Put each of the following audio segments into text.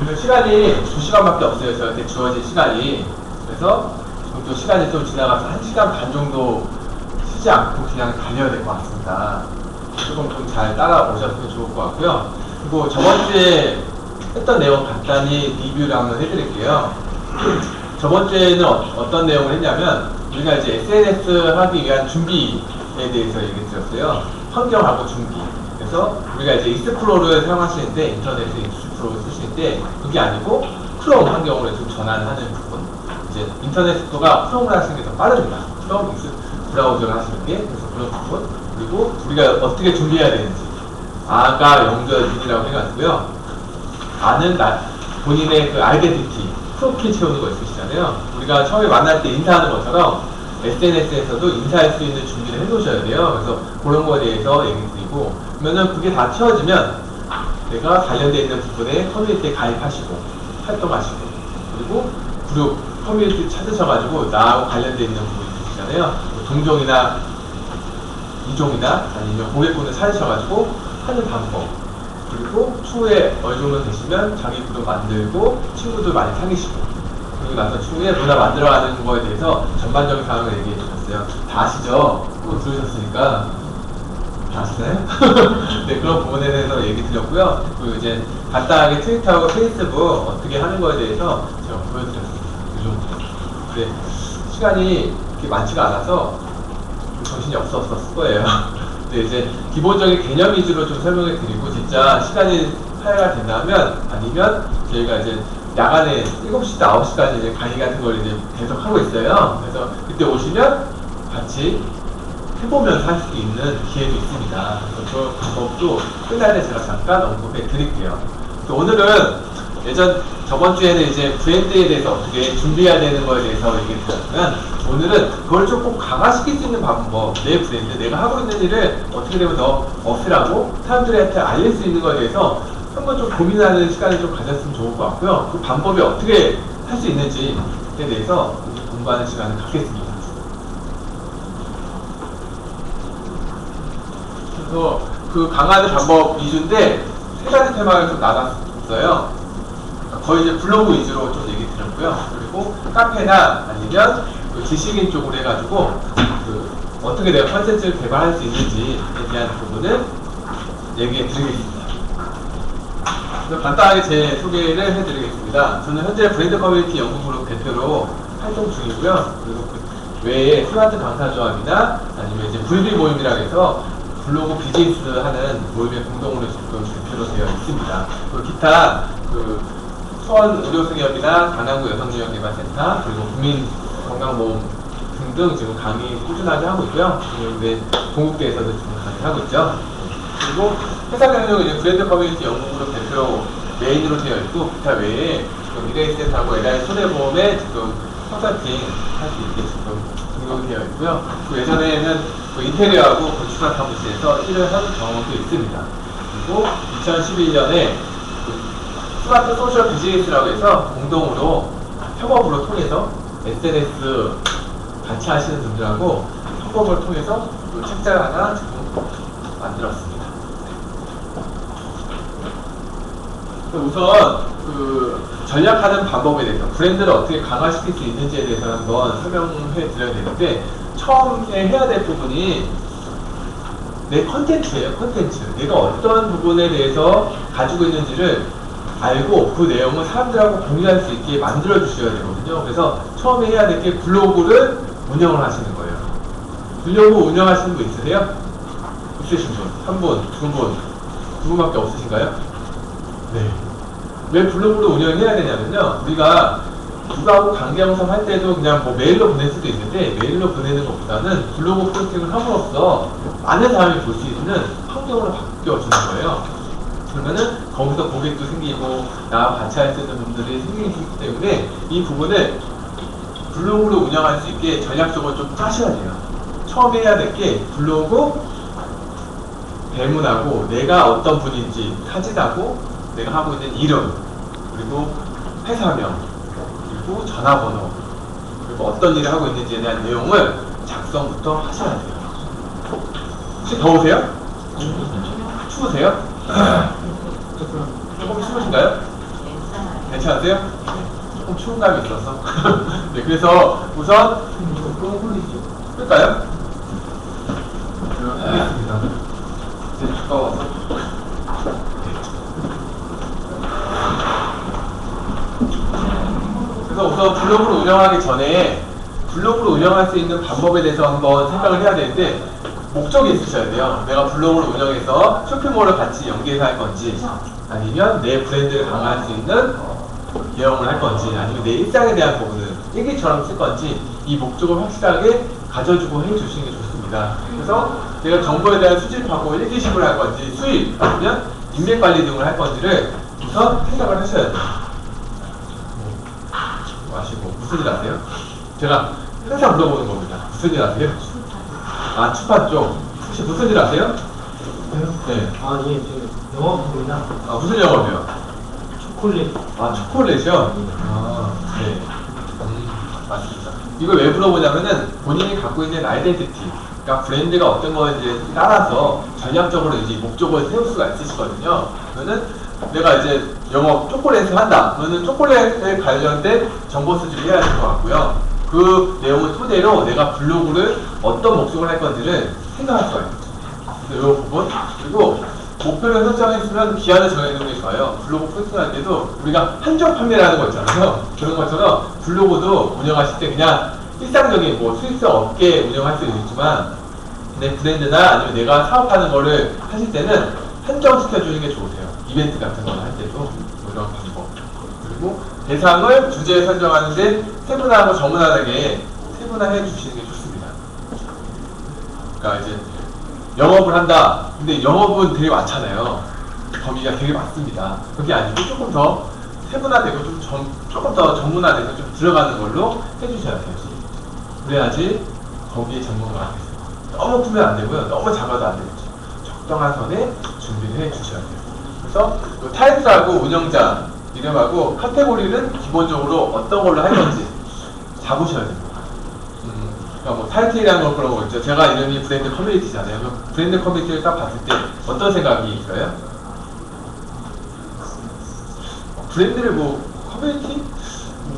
그래서 시간이 2시간밖에 없어요. 저한테 주어진 시간이. 그래서 또 시간이 좀 지나가서 1시간 반 정도 쉬지 않고 그냥 달려야 될 것 같습니다. 조금 좀 잘 따라오셨으면 좋을 것 같고요. 그리고 저번 주에 했던 내용 간단히 리뷰를 한번 해드릴게요. 저번 주에는 어떤 내용을 했냐면 우리가 이제 SNS 하기 위한 준비에 대해서 얘기 드렸어요. 환경하고 준비. 그래서 우리가 이제 익스플로러를 사용하시는데 인터넷에 익스플로러 쓰시는데 그게 아니고 크롬 환경으로 좀 전환하는 부분. 이제 인터넷 속도가 크롬을 하시는 게 더 빠릅니다. 크롬 브라우저를 하시는 게. 그래서 그런 부분. 그리고 우리가 어떻게 준비해야 되는지. 아가 영절 빈이라고 해가지고요. 아는 본인의 그 아이덴티티, 프로필 채우는 거 있으시잖아요. 우리가 처음에 만날 때 인사하는 것처럼 SNS에서도 인사할 수 있는 준비를 해놓으셔야 돼요. 그래서 그런 거에 대해서 얘기 드리고, 그러면은 그게 다 채워지면 내가 관련되어 있는 부분에 커뮤니티에 가입하시고, 활동하시고, 그리고 그룹, 커뮤니티 찾으셔가지고 나하고 관련되어 있는 부분이 있으시잖아요. 동종이나 이종이나 아니면 고객분을 찾으셔가지고 하는 방법. 그리고 추후에 어느 정도 되시면 자기 그룹 만들고 친구들 많이 사귀시고, 그리고 나서 추후에 문화 만들어가는 거에 대해서 전반적인 상황을 얘기해 주셨어요. 다 아시죠? 또 들으셨으니까. 다 아시나요? 네, 그런 부분에 대해서 얘기 드렸고요. 그리고 이제 간단하게 트위터하고 페이스북 어떻게 하는 거에 대해서 제가 보여드렸습니다. 이 정도. 근데 시간이 그렇게 많지가 않아서 정신이 없었을 거예요. 근데 이제 기본적인 개념 위주로 좀 설명해 드리고, 진짜 시간이 사회가 된다면, 아니면 저희가 이제 야간에 7시부터 9시까지 이제 강의 같은 걸 이제 계속 하고 있어요. 그래서 그때 오시면 같이 해보면서 할 수 있는 기회도 있습니다. 그래서 그 방법도 끝날 때 제가 잠깐 언급해 드릴게요. 오늘은 저번 주에는 이제 브랜드에 대해서 어떻게 준비해야 되는 거에 대해서 얘기를 드렸지만, 오늘은 그걸 조금 강화시킬 수 있는 방법, 내 브랜드, 내가 하고 있는 일을 어떻게 되면 더 어필하고 사람들한테 알릴 수 있는 거에 대해서 한번 좀 고민하는 시간을 좀 가졌으면 좋을 것 같고요. 그 방법이 어떻게 할 수 있는지에 대해서 공부하는 시간을 갖겠습니다. 그래서 그 강화하는 방법 위주인데 3가지 테마를 좀 나눴어요. 거의 이제 블로그 위주로 좀 얘기 드렸고요. 그리고 카페나 아니면 그 지식인 쪽으로 해가지고 그 어떻게 내가 컨텐츠를 개발할 수 있는지에 대한 부분을 얘기해 드리겠습니다. 그래서 간단하게 제 소개를 해드리겠습니다. 저는 현재 브랜드 커뮤니티 연구그룹 대표로 활동 중이고요. 그리고 그 외에 스마트 강사조합이나 아니면 이제 VB 모임이라고 해서 블로그 비즈니스 하는 모임의 공동으로 지금 대표로 되어 있습니다. 그리고 기타 그 수원 의료승협이나 강남구 여성지원개발센터, 그리고 국민건강보험 등등 지금 강의 꾸준하게 하고 있고요. 그리고 동국대에서도 지금 강의하고 있죠. 그리고 회사 경영은 이제 브랜드 커뮤니티 연구그룹 대표 메인으로 되어 있고, 기타 외에 지금 미래에셋하고 LI 손해보험에 지금 컨설팅 할 수 있게 지금 등록이 되어 있고요. 그 예전에는 그 인테리어하고 건축사 사무실에서 일을 하는 경험도 있습니다. 그리고 2011년에 스마트 소셜 비즈니스라고 해서 공동으로 협업으로 통해서 SNS 같이 하시는 분들하고 협업을 통해서 그 책자를 하나 지금 만들었습니다. 우선 그 전략하는 방법에 대해서, 브랜드를 어떻게 강화시킬 수 있는지에 대해서 한번 설명해 드려야 되는데, 처음에 해야 될 부분이 내 컨텐츠예요. 컨텐츠. 내가 어떤 부분에 대해서 가지고 있는지를 알고 그 내용을 사람들하고 공유할 수 있게 만들어 주셔야 되거든요. 그래서 처음에 해야 될 게 블로그를 운영을 하시는 거예요. 블로그 운영하시는 분 있으세요? 있으신 분? 한 분? 두 분밖에 없으신가요? 네. 왜 블로그를 운영해야 되냐면요, 우리가 누구하고 관계영상 할 때도 그냥 뭐 메일로 보낼 수도 있는데, 메일로 보내는 것보다는 블로그 포스팅을 함으로써 많은 사람이 볼 수 있는 환경으로 바뀌어주는 거예요. 그러면은 거기서 고객도 생기고 나와 같이 할 수 있는 분들이 생기기 때문에 이 부분을 블로그로 운영할 수 있게 전략적으로 좀 짜셔야 돼요. 처음에 해야 될 게 블로그 배문하고 내가 어떤 분인지 사진하고 내가 하고 있는 이름, 그리고 회사명, 그리고 전화번호, 그리고 어떤 일을 하고 있는지에 대한 내용을 작성부터 하셔야 돼요. 혹시 더우세요? 추우세요? 조금 추우신가요? 괜찮으세요? 네, 조금 추운 감이 있어서. 네, 그래서 우선 끌까요? 하겠습니다. 이제 가까워서. 그래서 우선 블로그를 운영하기 전에 블로그를 운영할 수 있는 방법에 대해서 한번 생각을 해야 되는데, 목적이 있으셔야 돼요. 내가 블로그를 운영해서 쇼핑몰을 같이 연계해서 할 건지, 아니면 내 브랜드를 강화할 수 있는 개혁을 할 건지, 아니면 내 일상에 대한 부분을 일기처럼 쓸 건지, 이 목적을 확실하게 가져주고 해주시는 게 좋습니다. 그래서 내가 정보에 대한 수집하고 일기식을 할 건지, 수입, 아니면 인맥관리 등을 할 건지를 우선 생각을 하셔야 돼요. 마시고 무슨 일 하세요? 제가 항상 물어보는 겁니다. 무슨 일 하세요? 아, 출판 쪽. 혹시 무슨 일 하세요? 네. 아, 예, 저 영업입니다. 아, 무슨 영업이요? 초콜릿. 아, 초콜릿이요? 아, 네. 맞습니다. 이걸 왜 물어보냐면은 본인이 갖고 있는 아이덴티티, 그러니까 브랜드가 어떤 거인지에 따라서 전략적으로 이제 목적을 세울 수가 있으시거든요. 그러면은 내가 이제 영업 초콜릿을 한다. 그러면은 초콜릿에 관련된 정보 수집을 해야 될 것 같고요. 그 내용을 토대로 내가 블로그를 어떤 목적을 할 건지를 생각할 수가 있죠. 이 부분. 그리고 목표를 설정했으면 기한을 정해놓는 게 좋아요. 블로그 포스팅할 때도 우리가 한정 판매라는 거 있잖아요. 그런 것처럼 블로그도 운영하실 때 그냥 일상적인 뭐 수익성 업계 운영할 수도 있지만, 내 브랜드나 아니면 내가 사업하는 거를 하실 때는 한정시켜주는 게 좋으세요. 이벤트 같은 거 할 때도 뭐 이런 방법. 그리고 대상을 주제에 설정하는데 세분화하고 정문화하게 세분화해 주시는 게 좋습니다. 그러니까 이제 영업을 한다. 근데 영업은 되게 많잖아요. 범위가 되게 많습니다. 그게 아니고 조금 더 세분화되고 조금 더 전문화돼서 좀 들어가는 걸로 해주셔야 돼요. 그래야지 거기에 전문가가 되세요. 너무 크면 안 되고요. 너무 작아도 안 되겠죠. 적당한 선에 준비를 해 주셔야 돼요. 그래서 타이틀하고 운영자 이름하고 카테고리는 기본적으로 어떤 걸로 할 건지 잡으셔야 됩니다. 그러니까 뭐 타이틀이라는 거 그런 거 있죠. 제가 이름이 브랜드 커뮤니티잖아요. 그럼 브랜드 커뮤니티를 딱 봤을 때 어떤 생각이 들어요? 브랜드를 뭐 커뮤니티?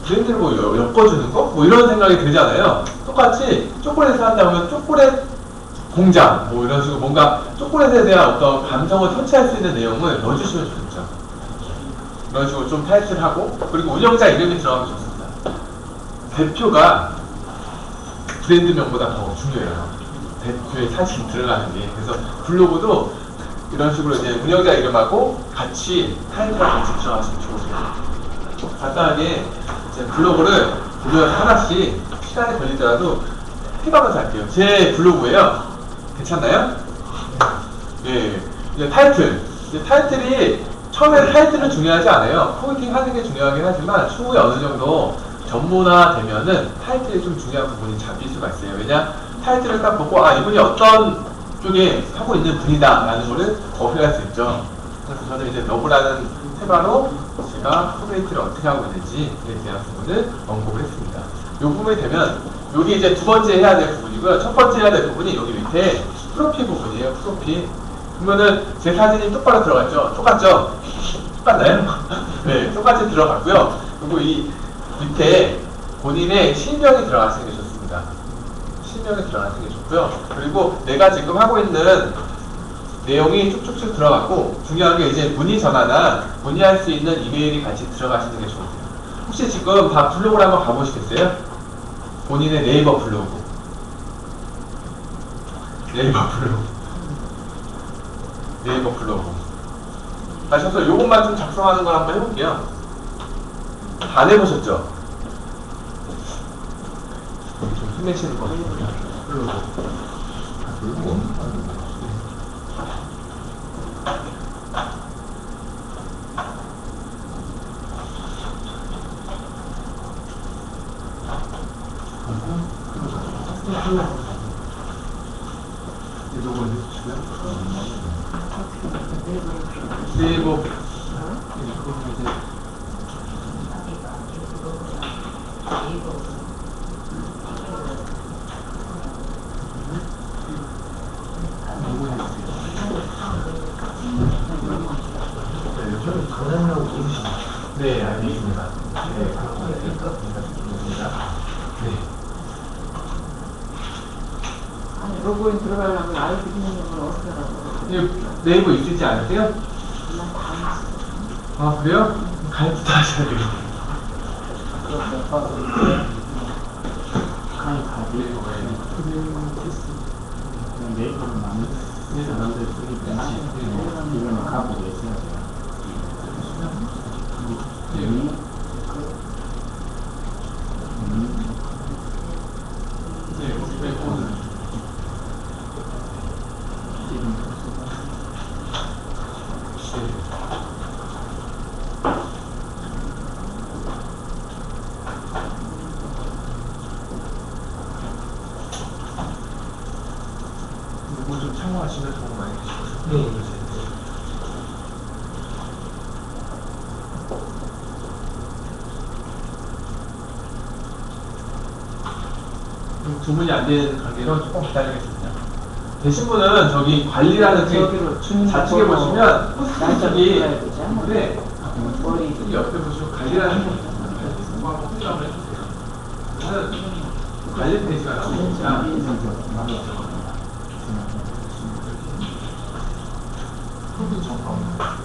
브랜드를 뭐 엮어주는 거? 뭐 이런 생각이 들잖아요. 똑같이 초콜릿을 한다 보면 초콜릿 공장 뭐 이런 식으로 뭔가 초콜릿에 대한 어떤 감성을 터치할 수 있는 내용을 넣어주시면 좋겠죠. 이런 식으로 좀 타이틀하고, 그리고 운영자 이름이 들어가면 좋습니다. 대표가 브랜드명보다 더 중요해요. 대표의 사진이 들어가는 게. 그래서 블로그도 이런 식으로 이제 운영자 이름하고 같이 타이틀하고 같이 들어가시면 좋으세요. 간단하게 이제 블로그를 보면서 하나씩 시간이 걸리더라도 해가면서 할게요. 제 블로그예요. 괜찮나요? 네. 이제 타이틀. 이제 타이틀이 처음에 타이틀은 중요하지 않아요. 포인팅 하는 게 중요하긴 하지만 추후에 어느 정도 전문화되면은 타이틀이 좀 중요한 부분이 잡힐 수가 있어요. 왜냐? 타이틀을 딱 보고 아, 이분이 어떤 쪽에 하고 있는 분이다 라는 거를 어필할 수 있죠. 그래서 저는 이제 러브라는 테마로 제가 커뮤니티를 어떻게 하고 있는지에 대한 부분을 언급을 했습니다. 이 부분이 되면 여기 이제 두 번째 해야 될 부분이고요. 첫 번째 해야 될 부분이 여기 밑에 프로필 부분이에요. 프로필. 그러면은 제 사진이 똑바로 들어갔죠? 똑같죠? 똑같나요? 네, 똑같이 들어갔고요. 그리고 이 밑에 본인의 실명이 들어가시는 게 좋습니다. 실명이 들어가시는 게 좋고요. 그리고 내가 지금 하고 있는 내용이 쭉쭉쭉 들어갔고, 중요한 게 이제 문의 전화나 문의할 수 있는 이메일이 같이 들어가시는 게 좋으세요. 혹시 지금 다 블로그를 한번 가보시겠어요? 본인의 네이버 블로그. 네이버 블로그. 네이버 블로그. 가셔서 요것만 좀 작성하는 걸 한번 해볼게요. 안 해보셨죠? 좀 힘내시는 것 같습니다. 네이버 저는 강남이라고 부르시죠. 네, 알겠습니다. 네, 그렇습니다. 네. 아니, 로그인 들어가려면 아이디 등록을 어떻게 하라고? 네, 네이버 있으지 않으세요? 난다 했어. 아, 그래요? 가입부터 하셔야 되겠네요. 네이버를 많이 사람들이 쓰기 때문에 이거는 갖고 계셔야 돼요. 이거 좀 참고하시면 도움 많이 되시죠. 네. 주문이 안 되는 관계로 조금 기다리겠습니다. 되신 분은 저기 관리라는 저기로 주문 좌측에 번호, 보시면 날짜 저기 넣어야 되지 않나? 네, 머리. 여기 옆에 보시면 관리라는 게 있습니다. 그거 한번 클릭 한번 해주세요. 그러면 관리 페이지가 나오니까 컴퓨터 정보입니다.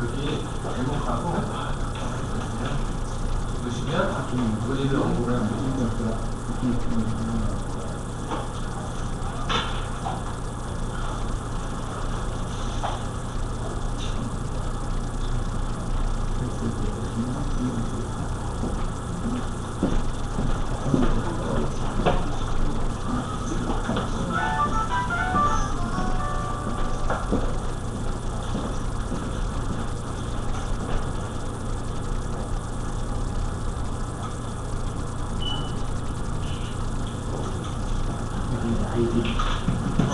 여기 제목하고 보시면 우리를 업무를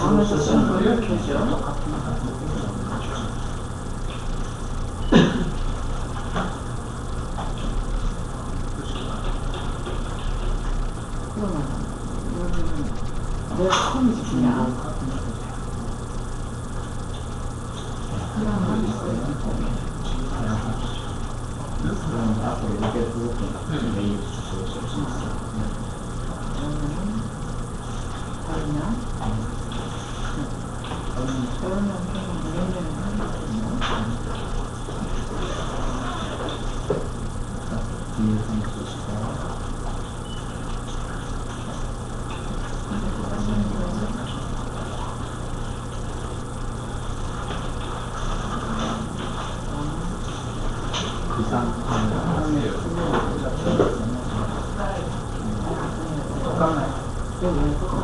하면서 쓰는 거 이렇게 해줘. 그러면 여기는 내 컴이 그냥 하나만 있어요. 앞으로 이렇게 그것도 메일 주소를 쓸수 있어요. 그러면 다르냐? 그러면 그냥 이런 하거든요. 뒤에서 쓰시고 그 상태에 잠깐만. 여기 왜 그거?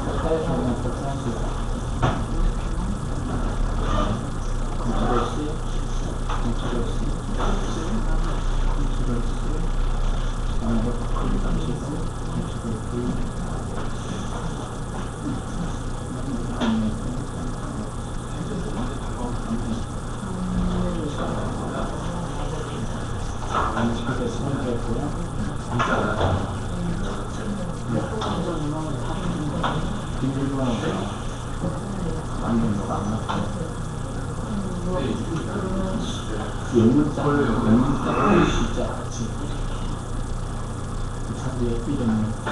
영문자, 영문자, 시자 같이 그 차지의 이름문자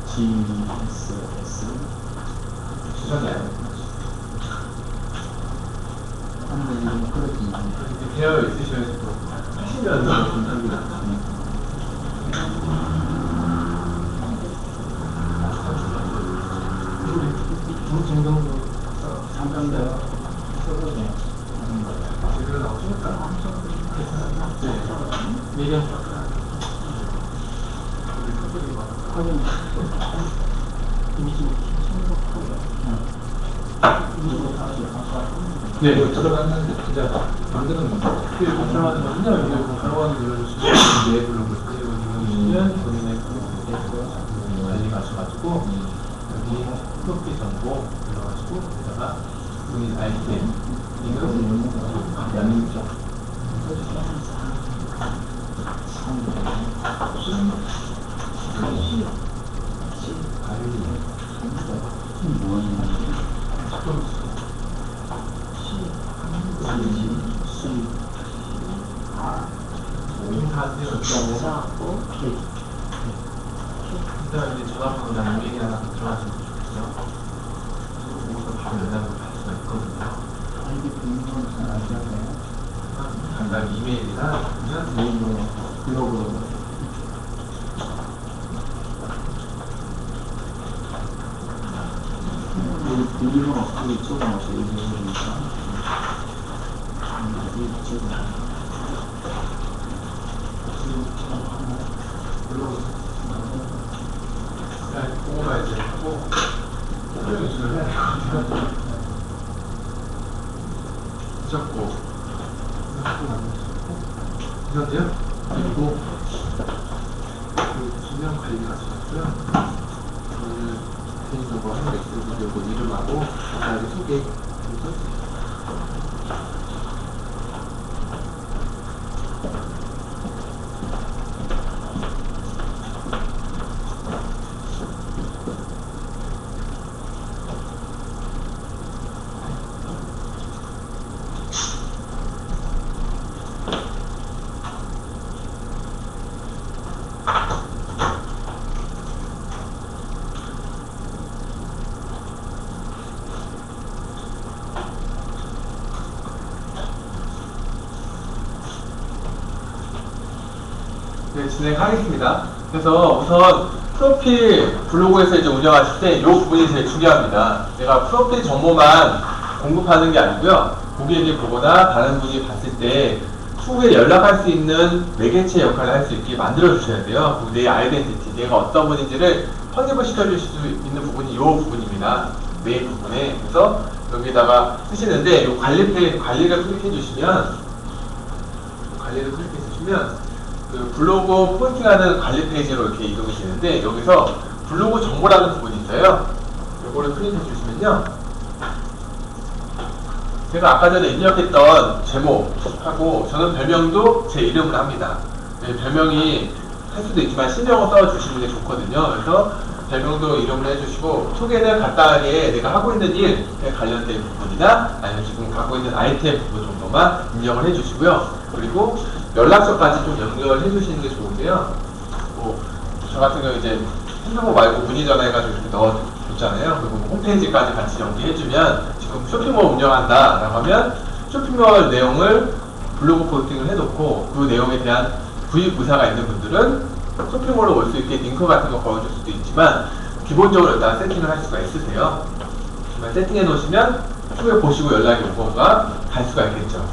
GSS 주선이 아닙니다. 한번 그렇게 이렇게 되어 있으시면서 또 하시면서 정정도 상담대로 서로에 하는 거예요. 제대로 나오십니까? 매년 확인. 이미지 네, 들어갔는데 진짜 만드는 거. 들어가면 들어가는 눌러주시면 네 블로그 그리고 누르시면 본인의 관리 가셔가지고 여기 프로필 정보 들어가시고 여기다가 본인 아이템 이름 연인적 쌓았고 K. 일단 이제 전화번호랑 이메일 하나 들어가시면 좋겠죠. 여기서 바로 연락을 할 수가 있거든요. 아이디 비밀번호는 아셔야 돼요. 간단히 이메일이나 아니면 메일로, 블로그로. 여기 비밀번호 여기 적어놓으세요. 여기 적으니까. 여기 적어놓으세요. 그거만 이제 하고 설명을 해야 되거든요. 하셨고 이런데요? 그리고 그 수면 관리 가셨고요. 오늘 개인적으로 한 엑셀 그리고 이름하고 간단하게 소개 좀 써주세요. 네, 진행하겠습니다. 그래서 우선 프로필 블로그에서 이제 운영하실 때 이 부분이 제일 중요합니다. 내가 프로필 정보만 공급하는 게 아니고요. 고객이 보거나 다른 분이 봤을 때 추후에 연락할 수 있는 매개체 역할을 할 수 있게 만들어 주셔야 돼요. 그리고 내 아이덴티티, 내가 어떤 분인지를 확립을 시켜줄 수 있는 부분이 이 부분입니다. 메인 부분에. 그래서 여기다가 쓰시는데 이 관리를 클릭해 주시면 그 블로그 포스팅하는 관리 페이지로 이렇게 이동이 되는데 여기서 블로그 정보라는 부분이 있어요. 이거를 클릭해 주시면요. 제가 아까 전에 입력했던 제목하고 저는 별명도 제 이름을 합니다. 네, 별명이 할 수도 있지만 실명을 써주시는 게 좋거든요. 그래서 별명도 이름을 해주시고 소개는 간단하게 내가 하고 있는 일에 관련된 부분이나 아니면 지금 갖고 있는 아이템 부분 정도만 입력을 해주시고요. 그리고 연락처까지 좀 연결해 주시는 게 좋은데요. 저 같은 경우 이제 핸드폰 말고 문의 전화해가지고 이렇게 넣어줬잖아요. 그리고 홈페이지까지 같이 연계해주면 지금 쇼핑몰 운영한다 라고 하면 쇼핑몰 내용을 블로그 포스팅을 해놓고 그 내용에 대한 구입 의사가 있는 분들은 쇼핑몰로 올 수 있게 링크 같은 거 걸어줄 수도 있지만 기본적으로 일단 세팅을 할 수가 있으세요. 세팅해 놓으시면 후에 보시고 연락이 오거나 갈 수가 있겠죠.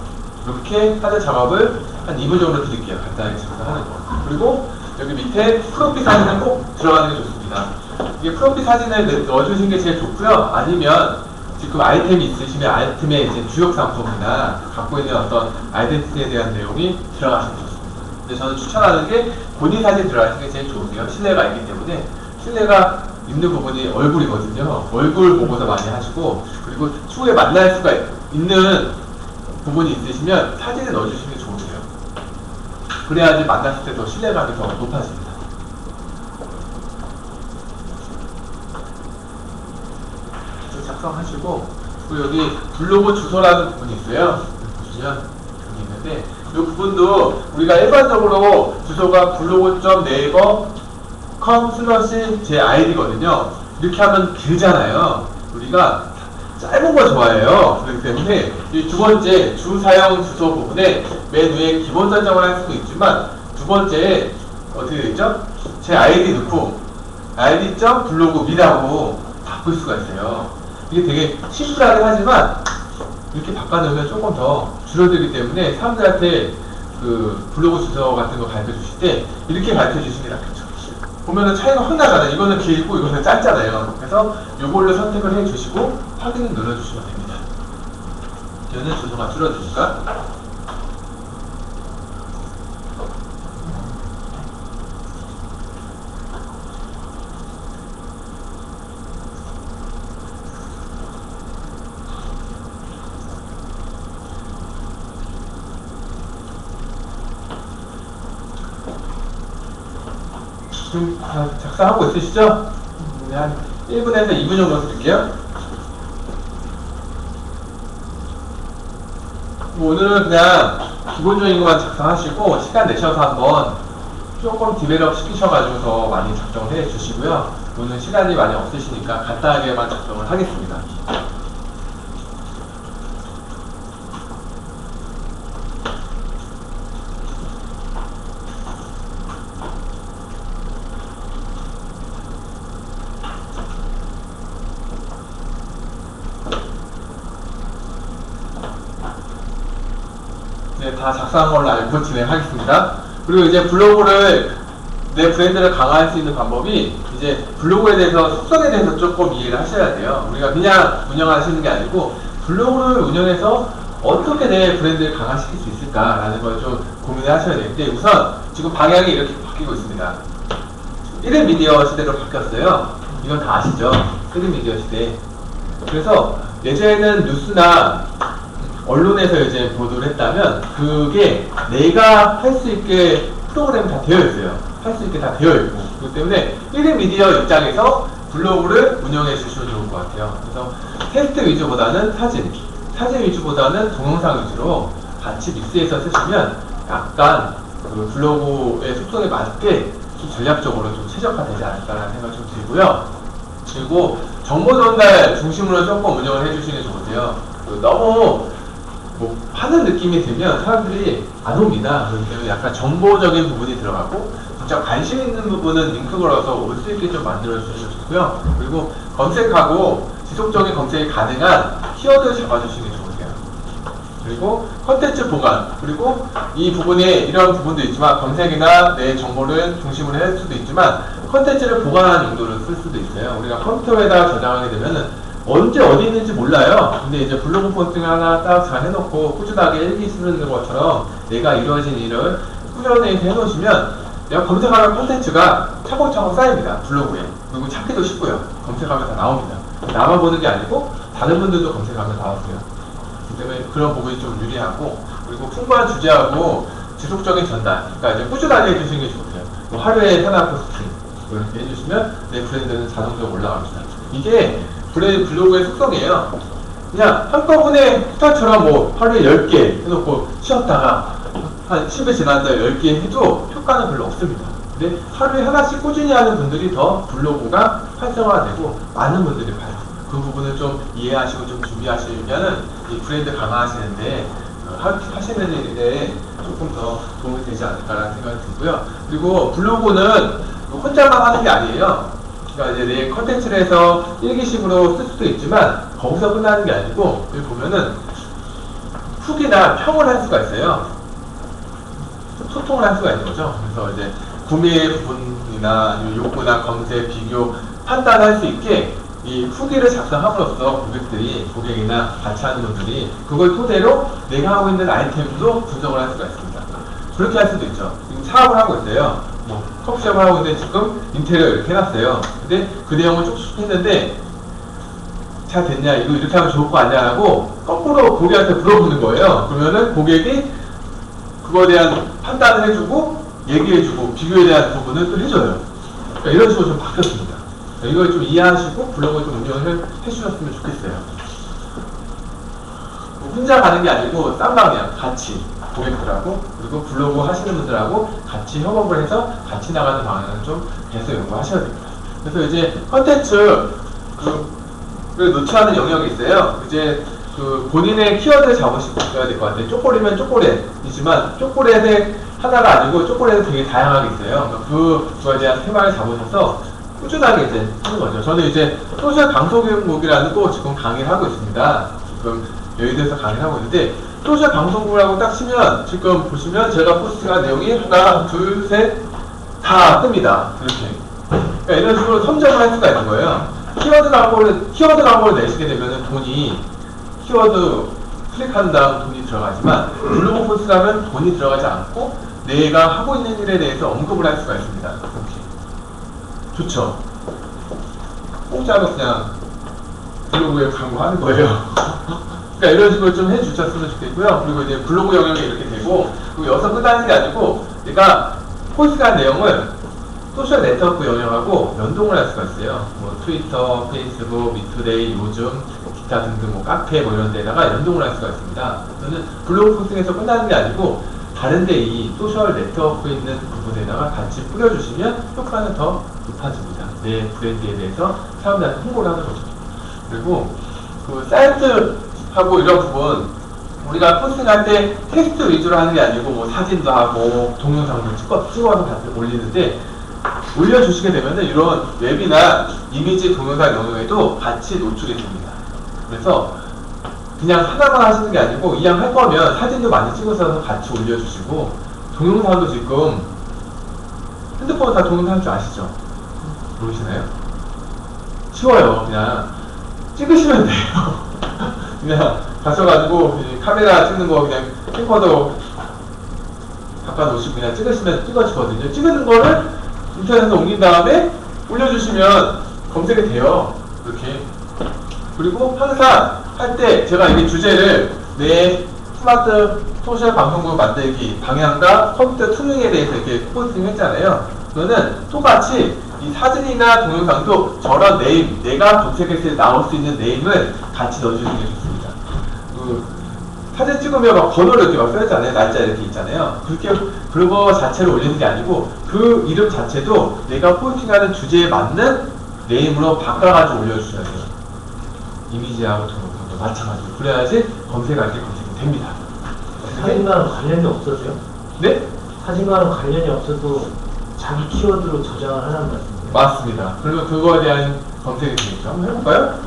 이렇게 하는 작업을 한 2분 정도 드릴게요. 간단하게 작성하는 거. 그리고 여기 밑에 프로필 사진은 꼭 들어가는 게 좋습니다. 이게 프로필 사진을 넣어주신 게 제일 좋고요. 아니면 지금 아이템이 있으시면 아이템의 이제 주요 상품이나 갖고 있는 어떤 아이덴티티에 대한 내용이 들어가시면 좋습니다. 근데 저는 추천하는 게 본인 사진 들어가시는 게 제일 좋은데요. 신뢰가 있기 때문에 신뢰가 있는 부분이 얼굴이거든요. 얼굴 보고서 많이 하시고 그리고 추후에 만날 수가 있는 부분이 있으시면 사진을 넣어주시는 게 좋으세요. 그래야지 만났을 때 더 신뢰감이 더 높아집니다. 작성하시고 그리고 여기 블로그 주소라는 부분이 있어요. 보시면 여기 있는데 이 부분도 우리가 일반적으로 주소가 블로그.naver.com/제 id거든요. 이렇게 하면 길잖아요. 우리가 짧은 거 좋아해요. 그렇기 때문에 이 두 번째 주 사용 주소 부분에 맨 위에 기본 설정을 할 수도 있지만 두 번째에 어떻게 되죠? 제 아이디 넣고 id.블로그미라고 바꿀 수가 있어요. 이게 되게 심플하긴 하지만 이렇게 바꿔놓으면 조금 더 줄어들기 때문에 사람들한테 그 블로그 주소 같은 거 가르쳐 주실 때 이렇게 가르쳐 주시는 게 낫겠죠. 보면은 차이가 확 나잖아요. 이거는 길고 이거는 짧잖아요. 그래서 이걸로 선택을 해 주시고 확인을 눌러주시면 됩니다. 얘는 주소가 줄어드니까. 지금 다 작성하고 있으시죠? 네, 한 1분에서 2분 정도 드릴게요. 오늘은 그냥 기본적인 것만 작성하시고 시간 내셔서 한번 조금 디벨롭 시키셔가지고 더 많이 작성을 해 주시고요. 오늘 시간이 많이 없으시니까 간단하게만 작성을 하겠습니다. 네, 다 작성한 걸로 알고 진행하겠습니다. 그리고 이제 블로그를, 내 브랜드를 강화할 수 있는 방법이 이제 블로그에 대해서 속성에 대해서 조금 이해를 하셔야 돼요. 우리가 그냥 운영하시는 게 아니고 블로그를 운영해서 어떻게 내 브랜드를 강화시킬 수 있을까라는 걸 좀 고민을 하셔야 되는데, 우선 지금 방향이 이렇게 바뀌고 있습니다. 1인 미디어 시대로 바뀌었어요. 이건 다 아시죠? 1인 미디어 시대. 그래서 예전에는 뉴스나 언론에서 이제 보도를 했다면 그게 내가 할 수 있게 프로그램이 다 되어 있어요. 할 수 있게 다 되어 있고, 그렇기 때문에 1인 미디어 입장에서 블로그를 운영해 주시면 좋을 것 같아요. 그래서 텍스트 위주보다는 사진 위주보다는 동영상 위주로 같이 믹스해서 쓰시면 약간 그 블로그의 속성에 맞게 좀 전략적으로 좀 최적화되지 않을까라는 생각이 좀 들고요. 그리고 정보 전달 중심으로 조금 운영을 해주시는 게 좋으세요. 너무 뭐 하는 느낌이 들면 사람들이 안 옵니다. 그렇기 때문에 약간 정보적인 부분이 들어가고 진짜 관심 있는 부분은 링크 걸어서 올 수 있게 좀 만들어 주시면 좋고요. 그리고 검색하고 지속적인 검색이 가능한 키워드 잡아주시는 게 좋으세요. 그리고 컨텐츠 보관, 그리고 이 부분에 이런 부분도 있지만 검색이나 내 정보를 중심으로 할 수도 있지만 컨텐츠를 보관하는 용도로 쓸 수도 있어요. 우리가 컴퓨터에다 저장하게 되면은 언제 어디 있는지 몰라요. 근데 이제 블로그 포스팅 하나 딱 잘 해놓고 꾸준하게 일기 쓰는 것처럼 내가 이루어진 일을 꾸준히 해놓으시면 내가 검색하는 콘텐츠가 차곡차곡 쌓입니다. 블로그에. 그리고 찾기도 쉽고요. 검색하면 다 나옵니다. 나만 보는 게 아니고 다른 분들도 검색하면 나오세요. 그렇기 때문에 그런 부분이 좀 유리하고, 그리고 풍부한 주제하고 지속적인 전달, 그러니까 이제 꾸준하게 해주시는 게 좋고요. 뭐 하루에 하나 포스팅 이렇게 해주시면 내 브랜드는 자동적으로 올라갑니다. 이게 블로그의 속성이에요. 그냥 한꺼번에 후타처럼 뭐 하루에 10개 해놓고 쉬었다가 한 10일 지났다 10개 해도 효과는 별로 없습니다. 근데 하루에 하나씩 꾸준히 하는 분들이 더 블로그가 활성화되고 많은 분들이 봐요. 그 부분을 좀 이해하시고 좀 준비하시면은 이 브랜드 강화하시는데 하시는 일에 조금 더 도움이 되지 않을까라는 생각이 들고요. 그리고 블로그는 혼자만 하는 게 아니에요. 그러니까 이제 내 컨텐츠를 해서 일기식으로 쓸 수도 있지만 거기서 끝나는 게 아니고, 여기 보면은 후기나 평을 할 수가 있어요. 소통을 할 수가 있는 거죠. 그래서 이제 구매 부분이나 아니면 욕구나 검색, 비교, 판단할 수 있게 이 후기를 작성함으로써 고객이나 같이 하는 분들이 그걸 토대로 내가 하고 있는 아이템도 분석을 할 수가 있습니다. 그렇게 할 수도 있죠. 지금 사업을 하고 있어요. 뭐 커피숍을 하고 있는데 지금 인테리어 이렇게 해놨어요. 근데 그 내용을 쭉쭉 했는데 잘 됐냐, 이거 이렇게 하면 좋을 거 아니야 하고 거꾸로 고객한테 물어보는 거예요. 그러면은 고객이 그거에 대한 판단을 해주고 얘기해주고 비교에 대한 부분을 또 해줘요. 그러니까 이런 식으로 좀 바뀌었습니다. 이걸 좀 이해하시고 블로그를 좀 운영을 해주셨으면 좋겠어요. 혼자 가는 게 아니고 쌍방향 같이 고객들하고 그리고 블로그 하시는 분들하고 같이 협업을 해서 같이 나가는 방향을 좀 계속 연구하셔야 됩니다. 그래서 이제 컨텐츠를 노출하는 영역이 있어요. 이제 그 본인의 키워드를 잡으셔야 될 것 같아요. 초콜릿이면 초콜릿이지만 초콜릿의 하나가 아니고 초콜릿은 되게 다양하게 있어요. 그거에 대한 테마를 잡으셔서 꾸준하게 이제 하는 거죠. 저는 이제 소셜 방송국이라는 거 지금 강의를 하고 있습니다. 지금 여의도에서 강의를 하고 있는데 소셜 방송국이라고 딱 치면 지금 보시면 제가 포스팅한 내용이 하나, 둘, 셋 다 뜹니다. 이렇게. 그러니까 이런 식으로 선점을 할 수가 있는 거예요. 키워드 광고를 내시게 되면 돈이 키워드 클릭한 다음 돈이 들어가지만 블로그 포스트하면 돈이 들어가지 않고 내가 하고 있는 일에 대해서 언급을 할 수가 있습니다. 이렇게. 좋죠. 공짜로 그냥 블로그에 광고하는 거예요. 그러니까 이런 식으로 좀 해주셨으면 좋겠고요. 그리고 이제 블로그 영역이 이렇게 되고, 그리고 여기서 끝나는 게 아니고, 내가 포스트한 내용을 소셜 네트워크 영역하고 연동을 할 수가 있어요. 뭐 트위터, 페이스북, 미투데이, 요즘, 기타 등등 뭐 카페 뭐 이런 데다가 연동을 할 수가 있습니다. 저는 블로그 포스팅에서 끝나는 게 아니고 다른데 이 소셜 네트워크 있는 부분에다가 같이 뿌려주시면 효과는 더 높아집니다. 내 브랜드에 대해서 사람들한테 홍보를 하는 거죠. 그리고 그 사이트하고 이런 부분 우리가 포스팅할 때 텍스트 위주로 하는 게 아니고 뭐 사진도 하고 동영상도 찍어서 같이 올리는데 올려주시게 되면은 이런 웹이나 이미지 동영상 영역에도 같이 노출이 됩니다. 그래서 그냥 하나만 하시는 게 아니고 이왕 할 거면 사진도 많이 찍어서 같이 올려주시고 동영상도 지금 핸드폰 다 동영상 할 줄 아시죠? 모르시나요? 쉬워요. 그냥 찍으시면 돼요. 그냥 가셔가지고 카메라 찍는 거 그냥 캠코더 바꿔놓으시고 그냥 찍으시면 찍어지거든요. 찍은 거를 인터넷에 옮긴 다음에 올려주시면 검색이 돼요. 이렇게. 그리고 항상 할 때 제가 이게 주제를 내 스마트 소셜 방송국 만들기 방향과 컴퓨터 투명에 대해서 이렇게 포스팅 했잖아요. 그거는 똑같이 이 사진이나 동영상도 저런 네임, 내가 검색했을 때 나올 수 있는 네임을 같이 넣어주시는 게 좋습니다. 그 사진 찍으면 막 번호를 이렇게 막 써있잖아요. 날짜 이렇게 있잖아요. 그렇게 그거 자체를 올리는 게 아니고 그 이름 자체도 내가 포스팅하는 주제에 맞는 네임으로 바꿔가지고 올려주셔야 돼요. 이미지하고 동영상도 마찬가지로. 그래야지 검색할 때 검색이 됩니다. 사진과는 관련이 없어서요? 네? 사진과는 관련이 없어도 자기 키워드로 저장을 하는 말씀이에요? 맞습니다. 그리고 그거에 대한 검색이 되겠죠. 한번 해볼까요?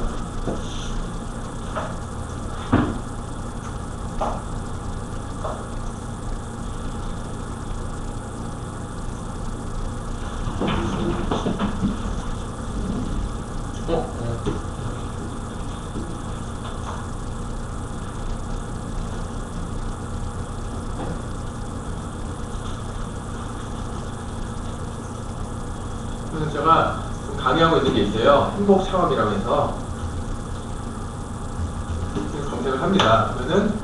그래서 제가 좀 강의하고 있는 게 있어요. 행복 창업이라고 해서 검색을 합니다. 그러면은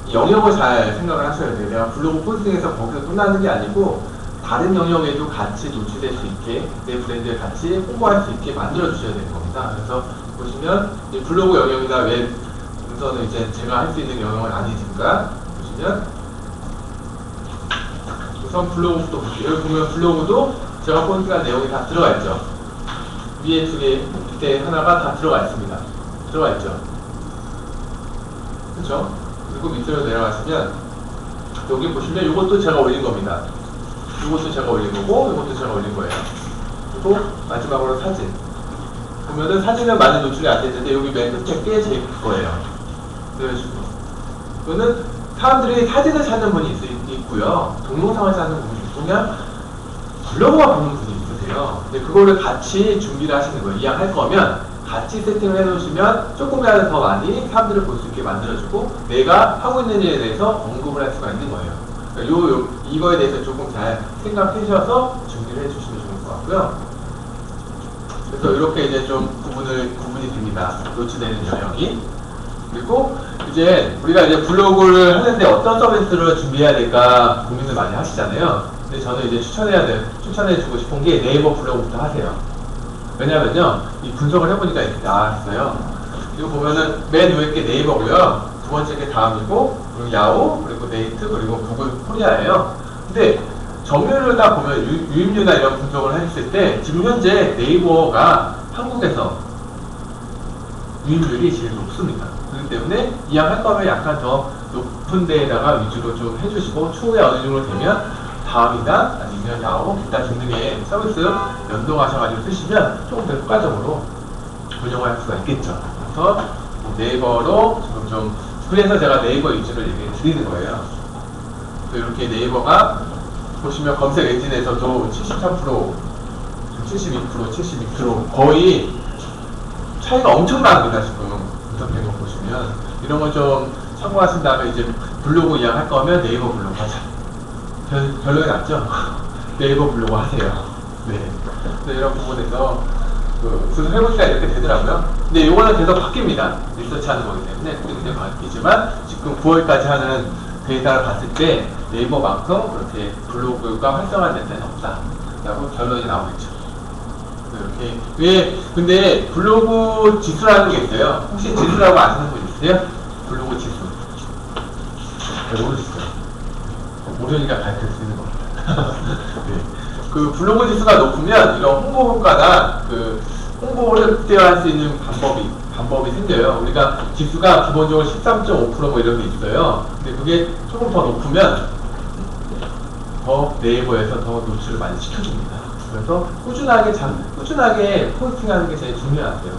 이 영역을 잘 생각을 하셔야 돼요. 내가 블로그 포스팅에서 거기서 끝나는 게 아니고 다른 영역에도 같이 노출될 수 있게 내 브랜드를 같이 홍보할 수 있게 만들어 주셔야 되는 겁니다. 그래서 보시면 이 블로그 영역이나 웹 문서는 이제 제가 할 수 있는 영역은 아니니까 보시면 우선 블로그부터 볼게요. 여기 보면 블로그도 제가 포스팅한 내용이 다 들어가 있죠. 위에 두 개, 밑에 하나가 다 들어가 있습니다. 들어가 있죠. 그렇죠? 그리고 밑으로 내려가시면 여기 보시면 이것도 제가 올린 겁니다. 이것도 제가 올린 거고 이것도 제가 올린 거예요. 그리고 마지막으로 사진. 보면은 사진은 많이 노출이 안 되는데 여기 맨 끝에 꽤 제 거예요. 이런 식으로. 이거는 사람들이 사진을 찾는 분이 있고요. 동영상을 찾는 분이 있고 그냥 블로그가 보는 분이 있으세요. 근데 그거를 같이 준비를 하시는 거예요. 이왕 할 거면 같이 세팅을 해놓으시면 조금이라도 더 많이 사람들을 볼 수 있게 만들어주고 내가 하고 있는 일에 대해서 언급을 할 수가 있는 거예요. 그러니까 이거에 대해서 조금 잘 생각해 주셔서 준비를 해주시면 좋을 것 같고요. 그래서 이렇게 이제 좀 구분이 됩니다. 노출되는 영역이. 그리고 이제 우리가 이제 블로그를 하는데 어떤 서비스를 준비해야 될까 고민을 많이 하시잖아요. 근데 저는 이제 추천해주고 싶은 게 네이버 블로그부터 하세요. 왜냐면요, 이 분석을 해보니까 이렇게 나왔어요. 이거 보면은 맨 위에 게 네이버고요. 두 번째 게 다음이고, 그리고 야후, 그리고 네이트, 그리고 구글 코리아예요. 근데 점유율을 딱 보면 유입률이나 이런 분석을 했을 때 지금 현재 네이버가 한국에서 유입률이 제일 높습니다. 그렇기 때문에 이왕 할 거면 약간 더 높은 데에다가 위주로 좀 해주시고 추후에 어느 정도 되면 다음이나 아니면 야후 기타 등등의 서비스 연동하셔가지고 쓰시면 조금 더 효과적으로 운영을 할 수가 있겠죠. 그래서 네이버로 지금 좀 그래서 제가 네이버 위주를 얘기해 드리는 거예요. 이렇게 네이버가 보시면 검색 엔진에서도 73%, 72%, 거의 차이가 엄청납니다. 지금 분석된 거 보시면 이런 거 좀 참고하신 다음에 이제 블로그 이양 할 거면 네이버 블로그 하자. 결론이 났죠? 네이버 블로그 하세요. 네. 그래서 이런 부분에서 분석해보니까 이렇게 되더라고요. 근데 이거는 계속 바뀝니다. 리서치 하는 거기 때문에 그게 바뀌지만 지금 9월까지 하는 데이터를 봤을 때 네이버만큼 그렇게 블로그가 활성화된 데는 없다. 라고 결론이 나오겠죠. 이렇게 근데 블로그 지수라는 게 있어요. 혹시 지수라고 아시는 분 있으세요? 블로그 지수. 네, 모르시죠? 모르니까 가르칠 수 있는 겁니다. 네. 그 블로그 지수가 높으면 이런 홍보 효과나 그 홍보를 극대화할 수 있는 방법이 생겨요. 우리가 지수가 기본적으로 13.5% 뭐 이런 게 있어요. 근데 그게 조금 더 높으면 더 네이버에서 더 노출을 많이 시켜줍니다. 그래서 꾸준하게 포스팅하는 게 제일 중요하대요.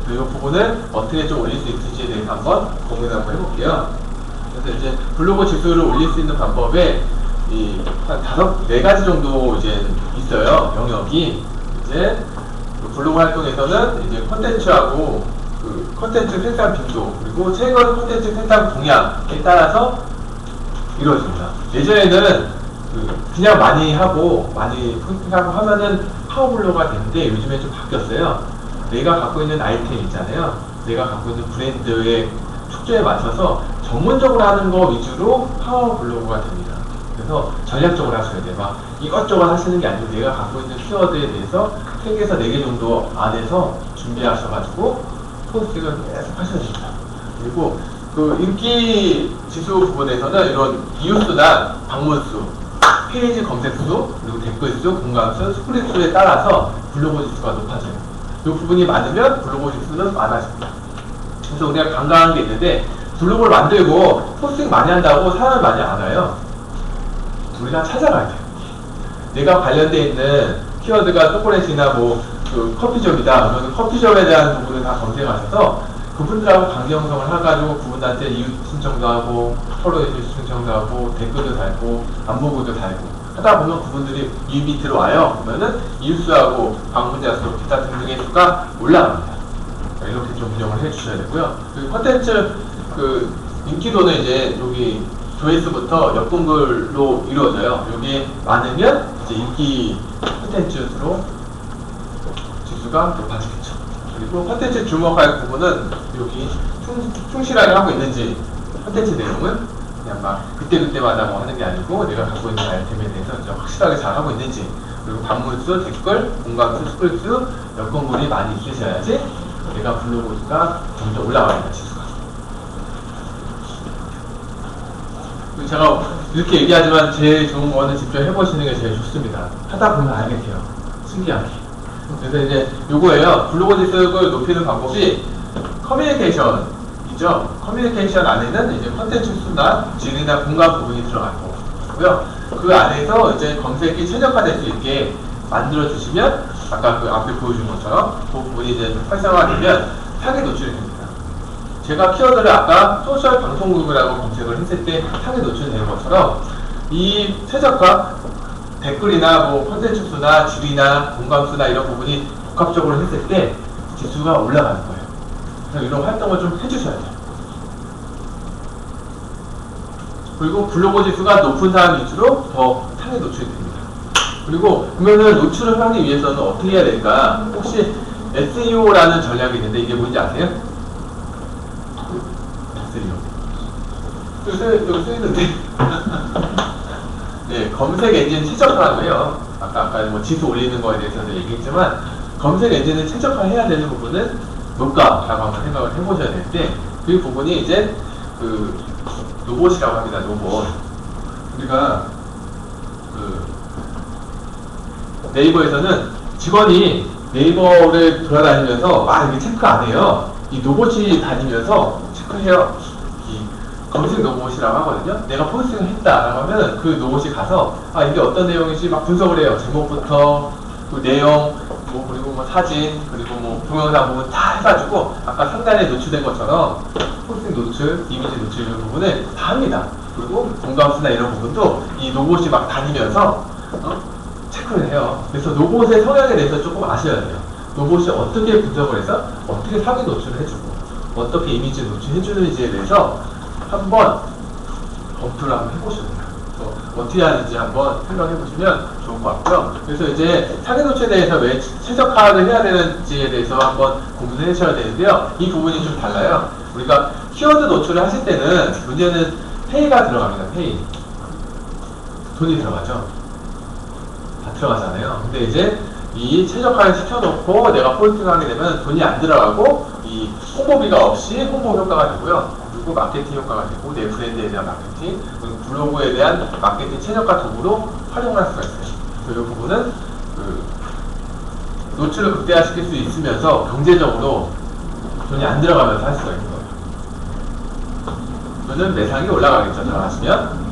그래서 이 부분을 어떻게 좀 올릴 수 있을지에 대해서 한번 고민을 한번 해볼게요. 그래서 이제 블로그 지수를 올릴 수 있는 방법에 한 4가지 정도 이제 있어요. 영역이. 이제 그 블로그 활동에서는 이제 컨텐츠하고 그 컨텐츠 생산 빈도 그리고 최근 컨텐츠 생산 동향에 따라서 이루어집니다. 예전에는 그냥 많이 하고 많이 포스팅하고 하면은 파워블로그가 되는데 요즘에 좀 바뀌었어요. 내가 갖고 있는 아이템 있잖아요. 내가 갖고 있는 브랜드의 축조에 맞춰서 전문적으로 하는 거 위주로 파워블로그가 됩니다. 그래서 전략적으로 하셔야 돼요. 막 이것저것 하시는 게 아니고 내가 갖고 있는 키워드에 대해서 3개에서 4개 정도 안에서 준비하셔가지고 포스팅을 계속 하셔야 됩니다. 그리고 그 인기 지수 부분에서는 이런 이웃수나 방문수, 페이지 검색수, 그리고 댓글수, 공감수, 스프릿수에 따라서 블로그 지수가 높아져요. 이 부분이 많으면 블로그 지수는 많아집니다. 그래서 우리가 간과한 게 있는데 블로그를 만들고 포스팅 많이 한다고 사람을 많이 안 와요. 우리가 찾아가야 돼요. 내가 관련되어 있는 키워드가 초콜릿이나 뭐 그 커피숍이다. 그러면 커피숍에 대한 부분을 다 검색하셔서 그분들하고 관계 형성을 해가지고 그분한테 이웃 신청도 하고 폴로워즈 신청도 하고 댓글도 달고 안보고도 달고 하다 보면 그분들이 이 밑으로 와요. 그러면은 이웃수하고 방문자 수, 기타 등등의 수가 올라갑니다. 이렇게 좀 운영을 해주셔야 되고요. 그 컨텐츠 그 인기도는 이제 여기 조회수부터 역동글로 이루어져요. 여기 많으면 이제 인기 컨텐츠로 지수가 높아지겠죠. 그리고 컨텐츠 주목할 부분은 여기 충실하게 하고 있는지 컨텐츠 내용은 그냥 막 그때그때마다 뭐 하는 게 아니고 내가 갖고 있는 아이템에 대해서 진짜 확실하게 잘 하고 있는지 그리고 방문수, 댓글, 공감수, 스크립수, 역동글이 많이 있으셔야지 내가 블로그가 점점 올라갑니다. 지수가. 제가 이렇게 얘기하지만 제일 좋은 거는 직접 해보시는 게 제일 좋습니다. 하다 보면 알게 돼요. 신기하게. 그래서 이제 요거예요. 블로그 지수를 높이는 방법이 커뮤니케이션이죠. 커뮤니케이션 안에는 이제 컨텐츠 수나 질이나 공감 부분이 들어갈 거고요. 그 안에서 이제 검색이 최적화될 수 있게 만들어 주시면 아까 그 앞에 보여준 것처럼 그 부분이 이제 활성화되면 상에 노출이 됩니다. 제가 키워드를 아까 소셜 방송국이라고 검색을 했을 때 상에 노출되는 것처럼 이 최적화 댓글이나 뭐 컨텐츠 수나 질이나 공감수나 이런 부분이 복합적으로 했을 때 지수가 올라가는 거예요. 그래서 이런 활동을 좀 해주셔야 돼요. 그리고 블로그 지수가 높은 사람 위주로 더 상에 노출이 됩니다. 그리고 그러면은 노출을 하기 위해서는 어떻게 해야 될까? 혹시 SEO라는 전략이 있는데 이게 뭔지 아세요? SEO. 여기 쓰이는데. 네, 검색 엔진 최적화라고 해요. 아까 뭐 지수 올리는 거에 대해서도 얘기했지만 검색 엔진을 최적화해야 되는 부분은 뭘까라고 한번 생각을 해보셔야 되는데 그 부분이 이제 그 로봇이라고 합니다. 로봇. 우리가 그 네이버에서는 직원이 네이버를 돌아다니면서 막 이렇게 체크 안 해요. 이 로봇이 다니면서 체크해요. 이 검색 로봇이라고 하거든요. 내가 포스팅을 했다라고 하면 그 로봇이 가서 아 이게 어떤 내용인지 막 분석을 해요. 제목부터 그 내용 뭐 그리고 뭐 사진 그리고 뭐 동영상 부분 다 해가지고 아까 상단에 노출된 것처럼 포스팅 노출, 이미지 노출 이런 부분을 다 합니다. 그리고 공감수나 이런 부분도 이 로봇이 막 다니면서 체크를 해요. 그래서 로봇의 성향에 대해서 조금 아셔야 돼요. 로봇이 어떻게 분석을 해서 어떻게 사기 노출을 해주고 어떻게 이미지 노출해주는지에 대해서 한번 검토를 한번 해보셔야 돼요. 어떻게 하는지 한번 생각해 보시면 좋을 것 같고요. 그래서 이제 사기 노출에 대해서 왜 최적화를 해야 되는지에 대해서 한번 공부를 하셔야 되는데요. 이 부분이 좀 달라요. 우리가 키워드 노출을 하실 때는 문제는 페이가 들어갑니다. 페이. 돈이 들어가죠. 다 들어가잖아요. 근데 이제 이 최적화를 시켜놓고 내가 포스팅을 하게 되면 돈이 안 들어가고 이 이 홍보비가 없이 홍보 효과가 되고요. 그리고 마케팅 효과가 되고 내 브랜드에 대한 마케팅, 그리고 블로그에 대한 마케팅 최적화 도구로 활용할 수가 있어요. 그래서 이 부분은 그 노출을 극대화시킬 수 있으면서 경제적으로 돈이 안 들어가면서 할 수가 있는 거예요. 그러면 매상이 올라가겠죠. 들어가시면.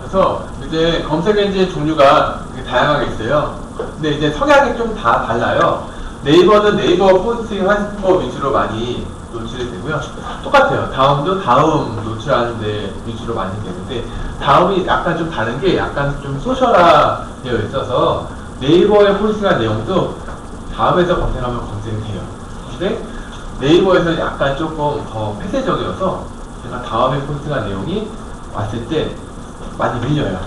그래서 이제 검색 엔진 종류가 되게 다양하게 있어요. 근데 이제 성향이 좀 다 달라요. 네이버는 네이버 포스팅 하는 거 위주로 많이 노출이 되고요. 똑같아요. 다음도 다음 노출하는 데 위주로 많이 되는데, 다음이 약간 좀 다른 게 약간 좀 소셜화 되어 있어서 네이버에 포스팅한 내용도 다음에서 검색하면 검색이 돼요. 근데 네이버에서 약간 조금 더 폐쇄적이어서 제가 다음에 포스팅한 내용이 왔을 때 많이 밀려요.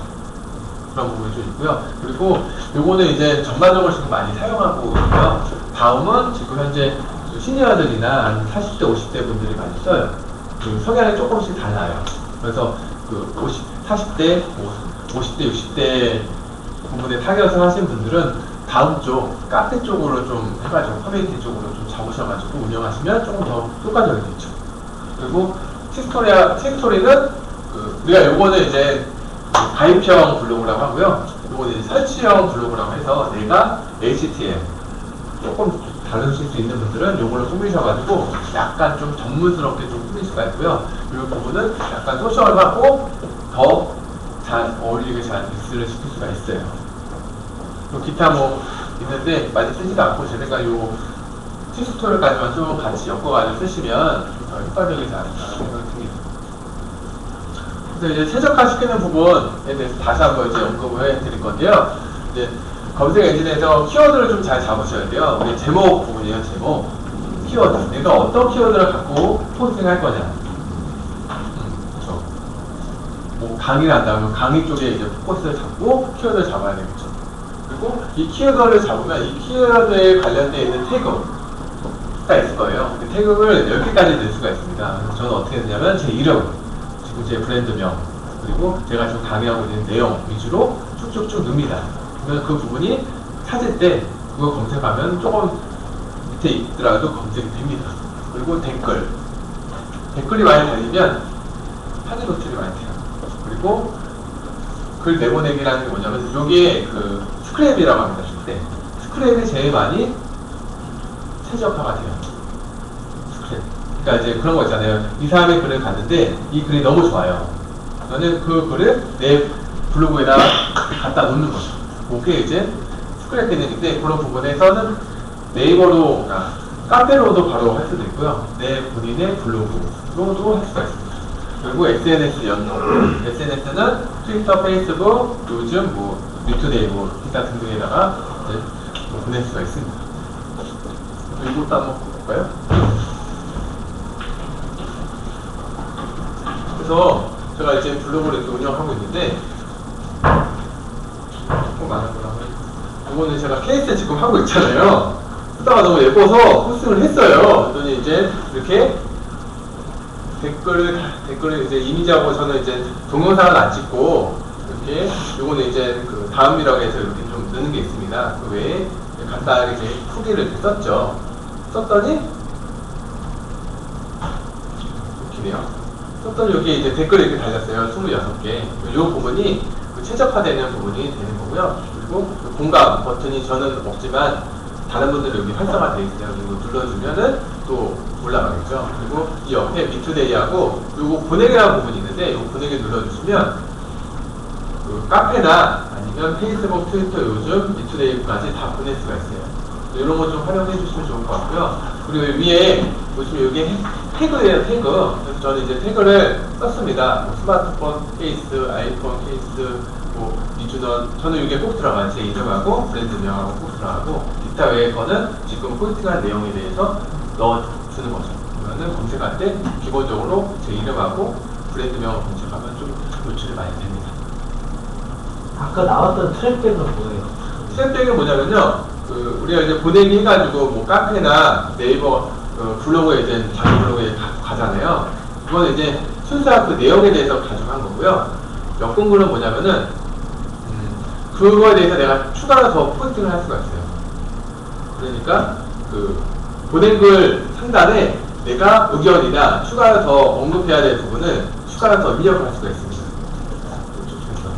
그런 부분이 좀 있고요. 그리고 요거는 이제 전반적으로 지금 많이 사용하고 있고요. 다음은 지금 현재 시니어들이나 한 40대, 50대 분들이 많이 써요. 그 성향이 조금씩 달라요. 그래서 그 40대, 50대, 60대 부분에 타겟을 하신 분들은 다음 쪽, 카페 쪽으로 좀 해가지고 커뮤니티 쪽으로 좀 잡으셔가지고 운영하시면 조금 더 효과적이겠죠. 그리고 틱스토리는 우리가 요거는 이제 가입형 블로그라고 하고요. 요거는 이제 설치형 블로그라고 해서 내가 HTML 조금 다루실 수 있는 분들은 요걸로 꾸미셔가지고 약간 좀 전문스럽게 좀 꾸밀 수가 있고요. 이 부분은 약간 소셜하고 더 잘 어울리게 잘 믹스를 시킬 수가 있어요. 또 기타 뭐 있는데 많이 쓰지도 않고 제가 요 틱스토리까지만 좀 같이 엮어가지고 쓰시면 더 효과적이지 않을까 생각이 듭니다. 그래서 이제 최적화시키는 부분에 대해서 다시 한번 이제 언급을 해드릴 건데요. 이제 검색 엔진에서 키워드를 좀 잘 잡으셔야 돼요. 우리 제목 부분이에요, 제목. 키워드. 내가 어떤 키워드를 갖고 포스팅 할 거냐. 그렇죠. 뭐 강의를 한다면 강의 쪽에 이제 포커스를 잡고 키워드를 잡아야 되겠죠. 그리고 이 키워드를 잡으면 이 키워드에 관련되어 있는 태그가 있을 거예요. 그 태그를 10개까지 낼 수가 있습니다. 그래서 저는 어떻게 했냐면 제 이름, 지금 제 브랜드명, 그리고 제가 지금 강의하고 있는 내용 위주로 쭉쭉쭉 넣습니다. 그러면 그 부분이 찾을 때 그거 검색하면 조금 밑에 있더라도 검색이 됩니다. 그리고 댓글이 많이 달리면 하드 노출이 많이 돼요. 그리고 글 내보내기라는 게 뭐냐면 이게 그 스크랩이라고 합니다. 스크랩이 제일 많이 최적화가 돼요. 스크랩. 그러니까 이제 그런 거 있잖아요. 이 사람의 글을 갔는데 이 글이 너무 좋아요. 저는 그 글을 내 블로그에다 갖다 놓는 거죠. 그게 이제 스크랩 기능인데 그런 부분에서는 네이버로, 카페로도 바로 할 수도 있고요. 내 본인의 블로그로도 할 수가 있습니다. 그리고 SNS 연동. SNS는 트위터, 페이스북, 요즘 뭐 뉴투데이, 뭐 기타 등등에다가 이제 보낼 수가 있습니다. 이것도 한번 볼까요? 그래서 제가 이제 블로그를 이렇게 운영하고 있는데 조금 많았구나. 이거는 제가 케이스 지금 하고 있잖아요. 쓰다가 너무 예뻐서 포스팅을 했어요. 그랬더니 이제 이렇게 댓글을 이제 이미지하고 저는 이제 동영상을 안 찍고 이렇게 요거는 이제 그 다음이라고 해서 이렇게 좀 넣는 게 있습니다. 그 외에 간단하게 이제 후기를 이렇게 썼죠. 썼더니 웃기네요. 썼더니 여기 이제 댓글이 이렇게 달렸어요. 26개. 요 부분이 그 최적화되는 부분이 되는 거고요. 그리고 그 공감 버튼이 저는 없지만 다른 분들은 여기 활성화되어 있어요. 그리고 눌러주면은 또 올라가겠죠. 그리고 이 옆에 미투데이하고 요거 보내기라는 부분이 있는데 요 보내기 눌러주시면 그 카페나 아니면 페이스북, 트위터, 요즘, 미투데이까지 다 보낼 수가 있어요. 이런 거 좀 활용해 주시면 좋을 것 같고요. 그리고 위에 보시면 이게 태그예요, 태그. 그래서 저는 이제 태그를 썼습니다. 뭐 스마트폰 케이스, 아이폰 케이스, 뭐 미주넌. 저는 이게 꼭 들어가요. 제 이름하고 브랜드명하고 꼭 들어가고 기타 외의 거는 지금 포스팅한 내용에 대해서 넣어주는 거죠. 그러면은 검색할 때 기본적으로 제 이름하고 브랜드명을 검색하면 좀 노출이 많이 됩니다. 아까 나왔던 트랙백은 뭐예요? 트랙백은 뭐냐면요. 그 우리가 이제 보내기 해가지고 뭐 카페나 네이버 블로그에 이제 자기 블로그에 가잖아요. 이거는 이제 순수한 그 내용에 대해서 가져간 거고요. 역공글은 뭐냐면은 그거에 대해서 내가 추가로 더 포스팅을 할 수가 있어요. 그러니까 그 보낸 글 상단에 내가 의견이나 추가로 더 언급해야 될 부분을 추가로 더 입력을 할 수가 있습니다. 이쪽에서.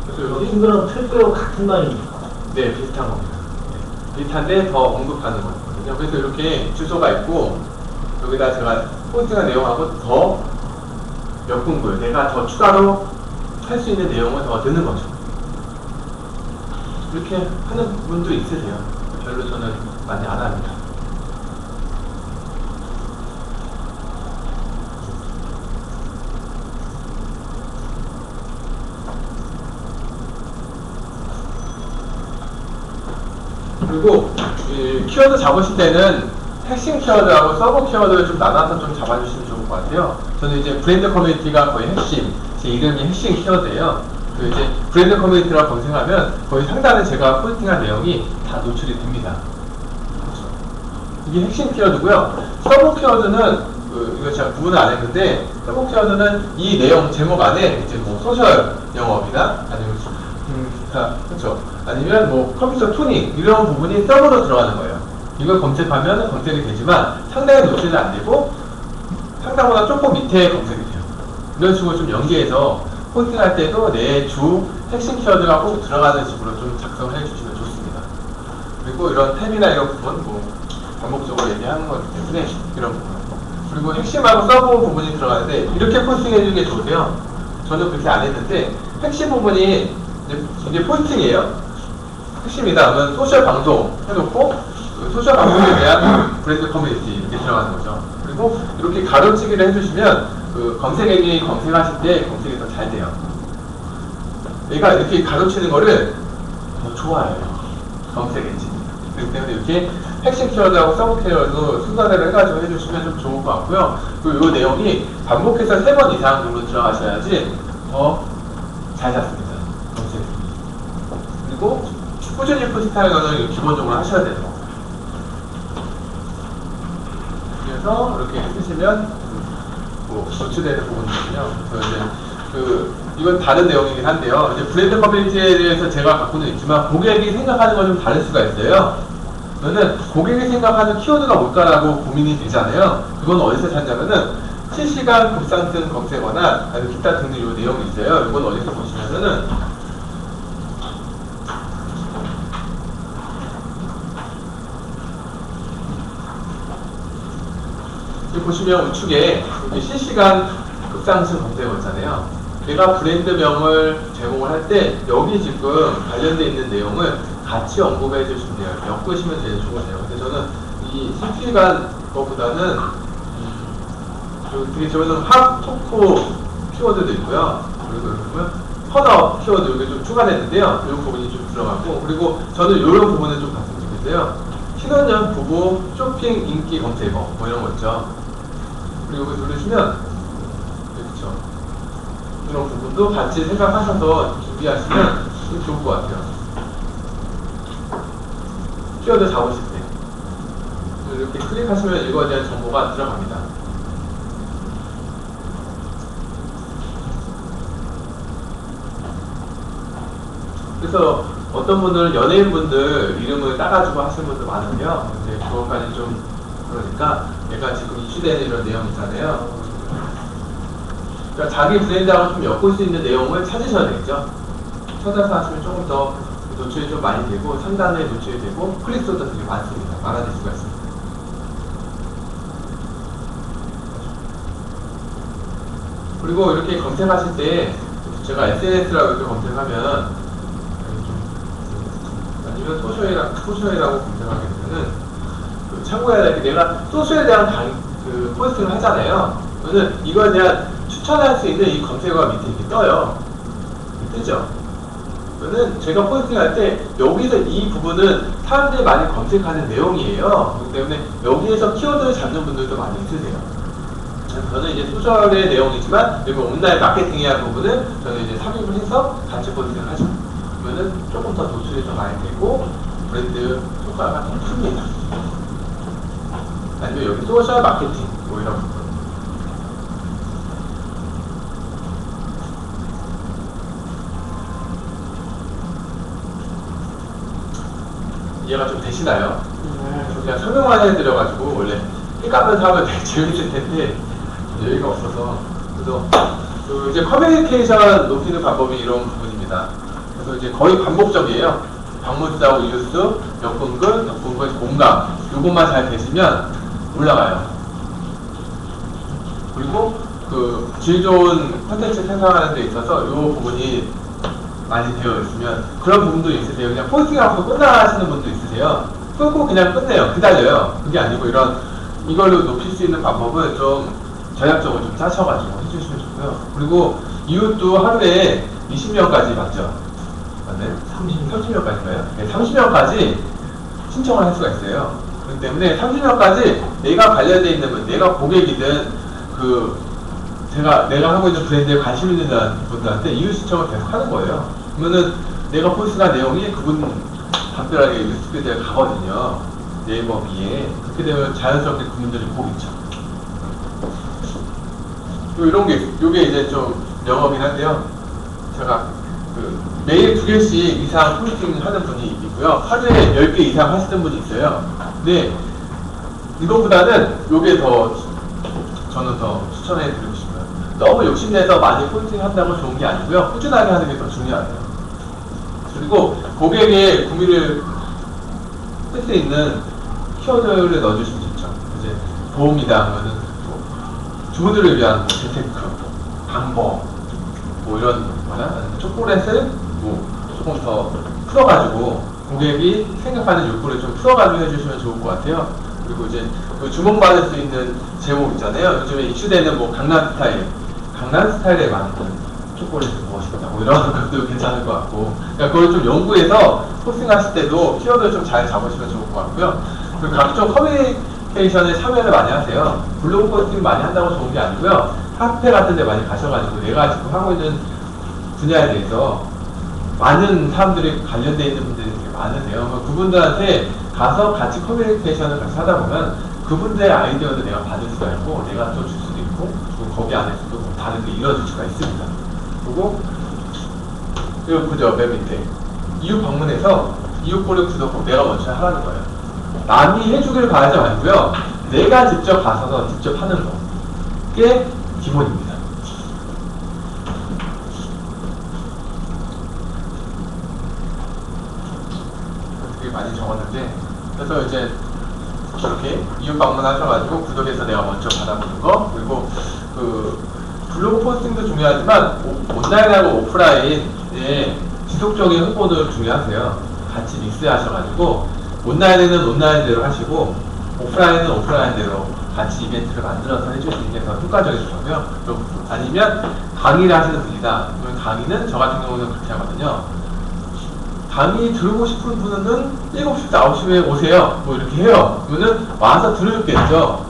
그래서 여기 친구랑 틀뼈 같은 말입니까? 네, 비슷한 겁니다. 네, 비슷한데 더 언급하는 거거든요. 그래서 이렇게 주소가 있고 여기다 제가 포인트한 내용하고 더 몇 분글 내가 더 추가로 할 수 있는 내용을 더 넣는 거죠. 이렇게 하는 분도 있으세요. 별로 저는 많이 안 합니다. 그리고 이 키워드 잡으실 때는 핵심 키워드하고 서브 키워드를 좀 나눠서 좀 잡아주시면 좋을 것 같아요. 저는 이제 브랜드 커뮤니티가 거의 핵심, 제 이름이 핵심 키워드예요. 그 이제 브랜드 커뮤니티라고 검색하면 거의 상단에 제가 포스팅한 내용이 다 노출이 됩니다. 그렇죠. 이게 핵심 키워드고요. 서브 키워드는 이거 제가 구분을 안 했는데 서브 키워드는 이 내용 제목 안에 이제 뭐 소셜 영업이나 아니면 그렇죠. 아니면 뭐 컴퓨터 투닝 이런 부분이 서브로 들어가는 거예요. 이걸 검색하면 검색이 되지만 상당히 노출이 안 되고 상당보다 조금 밑에 검색이 돼요. 이런 식으로 좀 연계해서 포스팅할 때도 내 주 핵심 키워드가 꼭 들어가는 식으로 좀 작성을 해주시면 좋습니다. 그리고 이런 탭이나 이런 부분 뭐 반복적으로 얘기하는 거기 때문에 이런 부분 그리고 핵심하고 서브 부분이 들어가는데 이렇게 포스팅 해주는 게 좋으세요. 저는 그렇게 안 했는데 핵심 부분이 이제 포인팅이에요. 핵심이다 하면 소셜 방송 해놓고 그 소셜 방송에 대한 브랜드 커뮤니티 이렇게 들어가는 거죠. 그리고 이렇게 가로치기를 해주시면 그 검색 엔진이 검색하실 때 검색이 더 잘 돼요. 내가 이렇게 가로치는 거를 더 좋아해요. 검색 엔진. 그렇기 때문에 이렇게 핵심 키워드하고 서브 키워드 순서대로 해가지고 해주시면 좀 좋을 것 같고요. 그리고 이 내용이 반복해서 3번 이상 정도 들어가셔야지 더 잘 잡습니다. 검색. 그리고 꾸준히 포스팅하는 거는 기본적으로 하셔야 되는 거고요. 그래서 이렇게 쓰시면 뭐 노출되는 부분이거든요. 그래서 이제 이건 다른 내용이긴 한데요. 이제 브랜드 커뮤니티에 대해서 제가 갖고는 있지만 고객이 생각하는 건 좀 다를 수가 있어요. 그러면 고객이 생각하는 키워드가 뭘까라고 고민이 되잖아요. 그건 어디서 찾냐면은 실시간 급상승 검색어나 아니면 기타 등등 이 내용이 있어요. 이건 어디서 보시면은 여기 보시면 우측에 여기 실시간 급상승 검색어 있잖아요. 내가 브랜드명을 제공을 할 때 여기 지금 관련되어 있는 내용을 같이 언급해 주시면 돼요. 엮으시면 제일 좋으세요. 근데 저는 이 실시간 거보다는 되게 저는 핫 토크 키워드도 있고요. 그리고 여기 보면 퍼너 키워드 여기 좀 추가됐는데요. 이 부분이 좀 들어가고 그리고 저는 이런 부분을 좀 봤으면 좋겠어요. 신혼여행 부부 쇼핑 인기 검색어 뭐 이런 거 있죠. 그리고 여기 누르시면 그렇죠. 이런 부분도 같이 생각하셔서 준비하시면 좀 좋을 것 같아요. 키워드 잡으실 때 이렇게 클릭하시면 이거에 대한 정보가 들어갑니다. 그래서 어떤 분들은 연예인분들 이름을 따가지고 하시는 분들 많은데요. 근데 그것까지 좀 그러니까 얘가 지금 이슈되는 이런 내용 있잖아요. 그러니까 자기 브랜드하고 좀 엮을 수 있는 내용을 찾으셔야 되겠죠. 찾아서 하시면 조금 더 노출이 좀 많이 되고 상단에 노출이 되고 클릭수도 되게 많습니다. 많아질 수가 있습니다. 그리고 이렇게 검색하실 때 제가 SNS라고 이렇게 검색하면 아니면 소셜이라고 검색하게 되면은 참고해야 될 게 내가 소셜에 대한 그 포스팅을 하잖아요. 그러면 이거에 대한 추천할 수 있는 이 검색어가 밑에 이렇게 떠요. 뜨죠? 그러면 제가 포스팅할 때 여기서 이 부분은 사람들이 많이 검색하는 내용이에요. 그렇기 때문에 여기에서 키워드를 잡는 분들도 많이 있으세요. 저는 이제 소셜의 내용이지만 여기 온라인 마케팅이라는 부분은 저는 이제 삽입을 해서 같이 포스팅을 하죠. 그러면은 조금 더 노출이 더 많이 되고 브랜드 효과가 더 큽니다. 아니면 여기 소셜 마케팅 뭐 이런 부분. 이해가 좀 되시나요? 그냥 설명만 해드려가지고 원래 삐까면서 하면 되게 재밌을 텐데 여유가 없어서. 그래서 그 이제 커뮤니케이션 높이는 방법이 이런 부분입니다. 그래서 이제 거의 반복적이에요. 방문자하고 이웃수, 역근근, 공감 요것만 잘 되시면 올라가요. 그리고 그 질 좋은 콘텐츠 생성하는 데 있어서 요 부분이 많이 되어 있으면 그런 부분도 있으세요. 그냥 포스팅하고 끝나시는 분도 있으세요. 끊고 그냥 끝내요. 기다려요. 그게 아니고 이걸로 높일 수 있는 방법은 좀 전략적으로 좀 짜셔가지고 해주시면 좋고요. 그리고 이웃도 하루에 20명까지 맞죠? 맞나요? 30명까지인가요? 네, 30명까지 신청을 할 수가 있어요. 그렇기 때문에 30명까지 내가 관련되어 있는 분, 내가 고객이든 내가 하고 있는 브랜드에 관심 있는 분들한테 이웃 신청을 계속 하는 거예요. 그러면은 내가 포스팅한 내용이 그분 담벼락에 뉴스피드에 가거든요. 네이버 위에. 그렇게 되면 자연스럽게 그분들이 보겠죠. 요게 이제 좀 영어긴 한데요. 제가 매일 2개씩 이상 포스팅 하는 분이 있고요. 하루에 10개 이상 하시는 분이 있어요. 근데 이거보다는 요게 저는 더 추천해 드리고 싶어요. 너무 욕심내서 많이 포스팅 한다고 좋은 게 아니고요. 꾸준하게 하는 게 더 중요해요. 그리고 고객의 구매를 쓸 수 있는 키워드를 넣어주시면 좋죠. 이제 보험이다 하면은 주부들을 위한 재테크, 방법, 이런 초콜릿을 조금 더 풀어가지고 고객이 생각하는 욕구를 좀 풀어가지고 해주시면 좋을 것 같아요. 그리고 이제 주목받을 수 있는 제목 있잖아요. 요즘에 이슈되는 강남 스타일에 맞는 초콜릿은 무엇이다 이런 것도 괜찮을 것 같고, 그러니까 그걸 좀 연구해서 포스팅하실 때도 키워드를 좀 잘 잡으시면 좋을 것 같고요. 그리고 각종 커뮤니케이션에 참여를 많이 하세요. 블로그 포스팅 많이 한다고 좋은 게 아니고요. 카페 같은 데 많이 가셔가지고 내가 지금 하고 있는 분야에 대해서 많은 사람들이 관련되어 있는 분들이 되게 많으세요. 그분들한테 가서 같이 커뮤니케이션을 같이 하다 보면 그분들의 아이디어도 내가 받을 수가 있고 내가 또 줄 수도 있고, 그리고 거기 안에서도 다르게 이루어질 수가 있습니다. 그리고 이거 보죠. 맨 밑에 이웃 방문해서 이웃 고객 구독 내가 먼저 하라는 거예요. 남이 해주길 바라지 말고요. 내가 직접 가서 직접 하는 게 기본입니다. 되게 많이 적었는데, 그래서 이제 이렇게 이웃 방문하셔가지고 구독해서 내가 먼저 받아보는 거, 그리고 블로그 포스팅도 중요하지만 온라인하고 오프라인의 지속적인 홍보도 중요하세요. 같이 믹스하셔가지고 온라인에는 온라인대로 하시고 오프라인은 오프라인대로 같이 이벤트를 만들어서 해주시는 게 더 효과적인 거고요. 아니면 강의를 하시는 분이다. 그러면 강의는 저 같은 경우는 그렇게 하거든요. 강의 들고 싶은 분은 7시부터 9시에 오세요. 이렇게 해요. 그러면 와서 들을겠죠.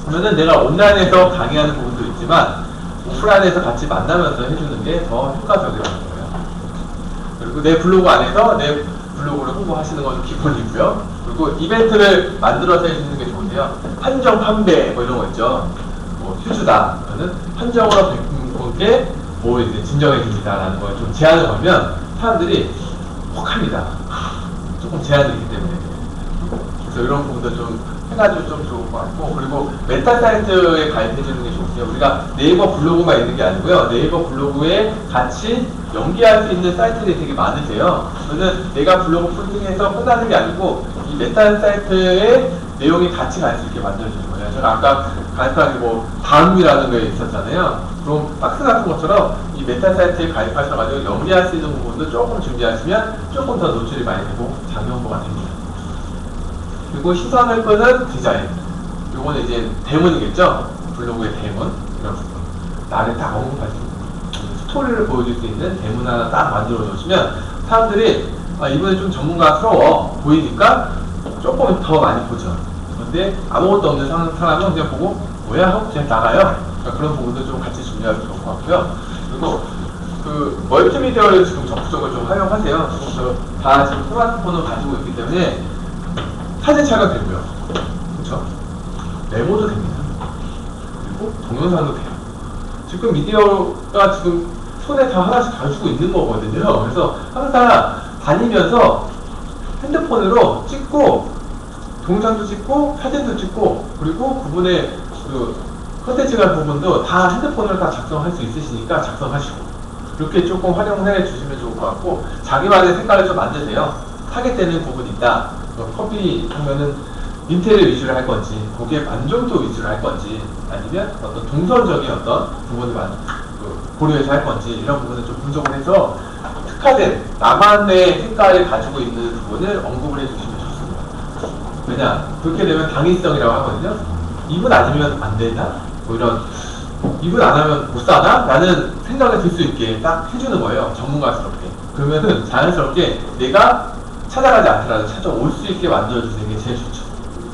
그러면 내가 온라인에서 강의하는 부분도 있지만 오프라인에서 같이 만나면서 해주는 게 더 효과적이라는 거예요. 그리고 내 블로그 안에서 내 블로그를 홍보하시는 건 기본이고요. 그리고 이벤트를 만들어서 해주는 게 좋은데요. 한정 판매 이런 거 있죠. 휴즈다. 그러면 한정으로 100분께 이제 진정해 줍니다라는 걸 좀 제안을 걸면 사람들이 혹합니다. 조금 제한이 있기 때문에. 그래서 이런 부분도 좀 해가지고 좀 좋을 것 같고, 그리고 메타 사이트에 가입해주는 게 좋고요. 우리가 네이버 블로그만 있는 게 아니고요. 네이버 블로그에 같이 연계할 수 있는 사이트들이 되게 많으세요. 그러면 내가 블로그 포스팅해서 끝나는 게 아니고 이 메타 사이트의 내용이 같이 갈 수 있게 만들어주는 거예요. 제가 아까 간단하게 다음이라는 게 있었잖아요. 그럼 박스 같은 것처럼 이 메타 사이트에 가입하셔가지고 연계할 수 있는 부분도 조금 준비하시면 조금 더 노출이 많이 되고 장기 홍보가 됩니다. 그리고 시선을 끄는 디자인. 요거는 이제 대문이겠죠? 블로그의 대문. 이런 부분. 나를 딱 언급할 수 있는 스토리를 보여줄 수 있는 대문 하나 딱 만들어 놓으시면 사람들이 이분은 좀 전문가스러워 보이니까 조금 더 많이 보죠. 근데 아무것도 없는 사람은 그냥 보고 뭐야 하고 그냥 나가요. 그러니까 그런 부분도 좀 같이 준비하면 좋을 것 같고요. 그리고 멀티미디어를 지금 적극적으로 좀 활용하세요. 다 지금 스마트폰을 가지고 있기 때문에 사진 촬영 되고요. 그렇죠? 메모도 됩니다. 그리고 동영상도 돼요. 지금 미디어가 지금 손에 다 하나씩 가지고 있는 거거든요. 그래서 항상 다니면서 핸드폰으로 찍고 동영상도 찍고 사진도 찍고 그리고 그분의 그 컨텐츠가 부분도 다 핸드폰으로 다 작성할 수 있으시니까 작성하시고 그렇게 조금 활용해 주시면 좋을 것 같고 자기만의 색깔을 좀 만드세요. 타겟되는 부분이 있다. 커피 하면은 인테리어 위주로 할 건지 고객 만족도 위주로 할 건지 아니면 어떤 동선적인 어떤 부분을 고려해서 할 건지 이런 부분을 좀 분석을 해서 특화된 나만의 색깔을 가지고 있는 부분을 언급을 해주시면 좋습니다. 왜냐? 그렇게 되면 당위성이라고 하거든요. 이분 아니면 안 되나? 뭐 이런 이분 안 하면 못 사나? 라는 생각이 들 수 있게 딱 해주는 거예요. 전문가스럽게. 그러면은 자연스럽게 내가 찾아가지 않더라도 찾아올 수 있게 만들어주는 게 제일 좋죠.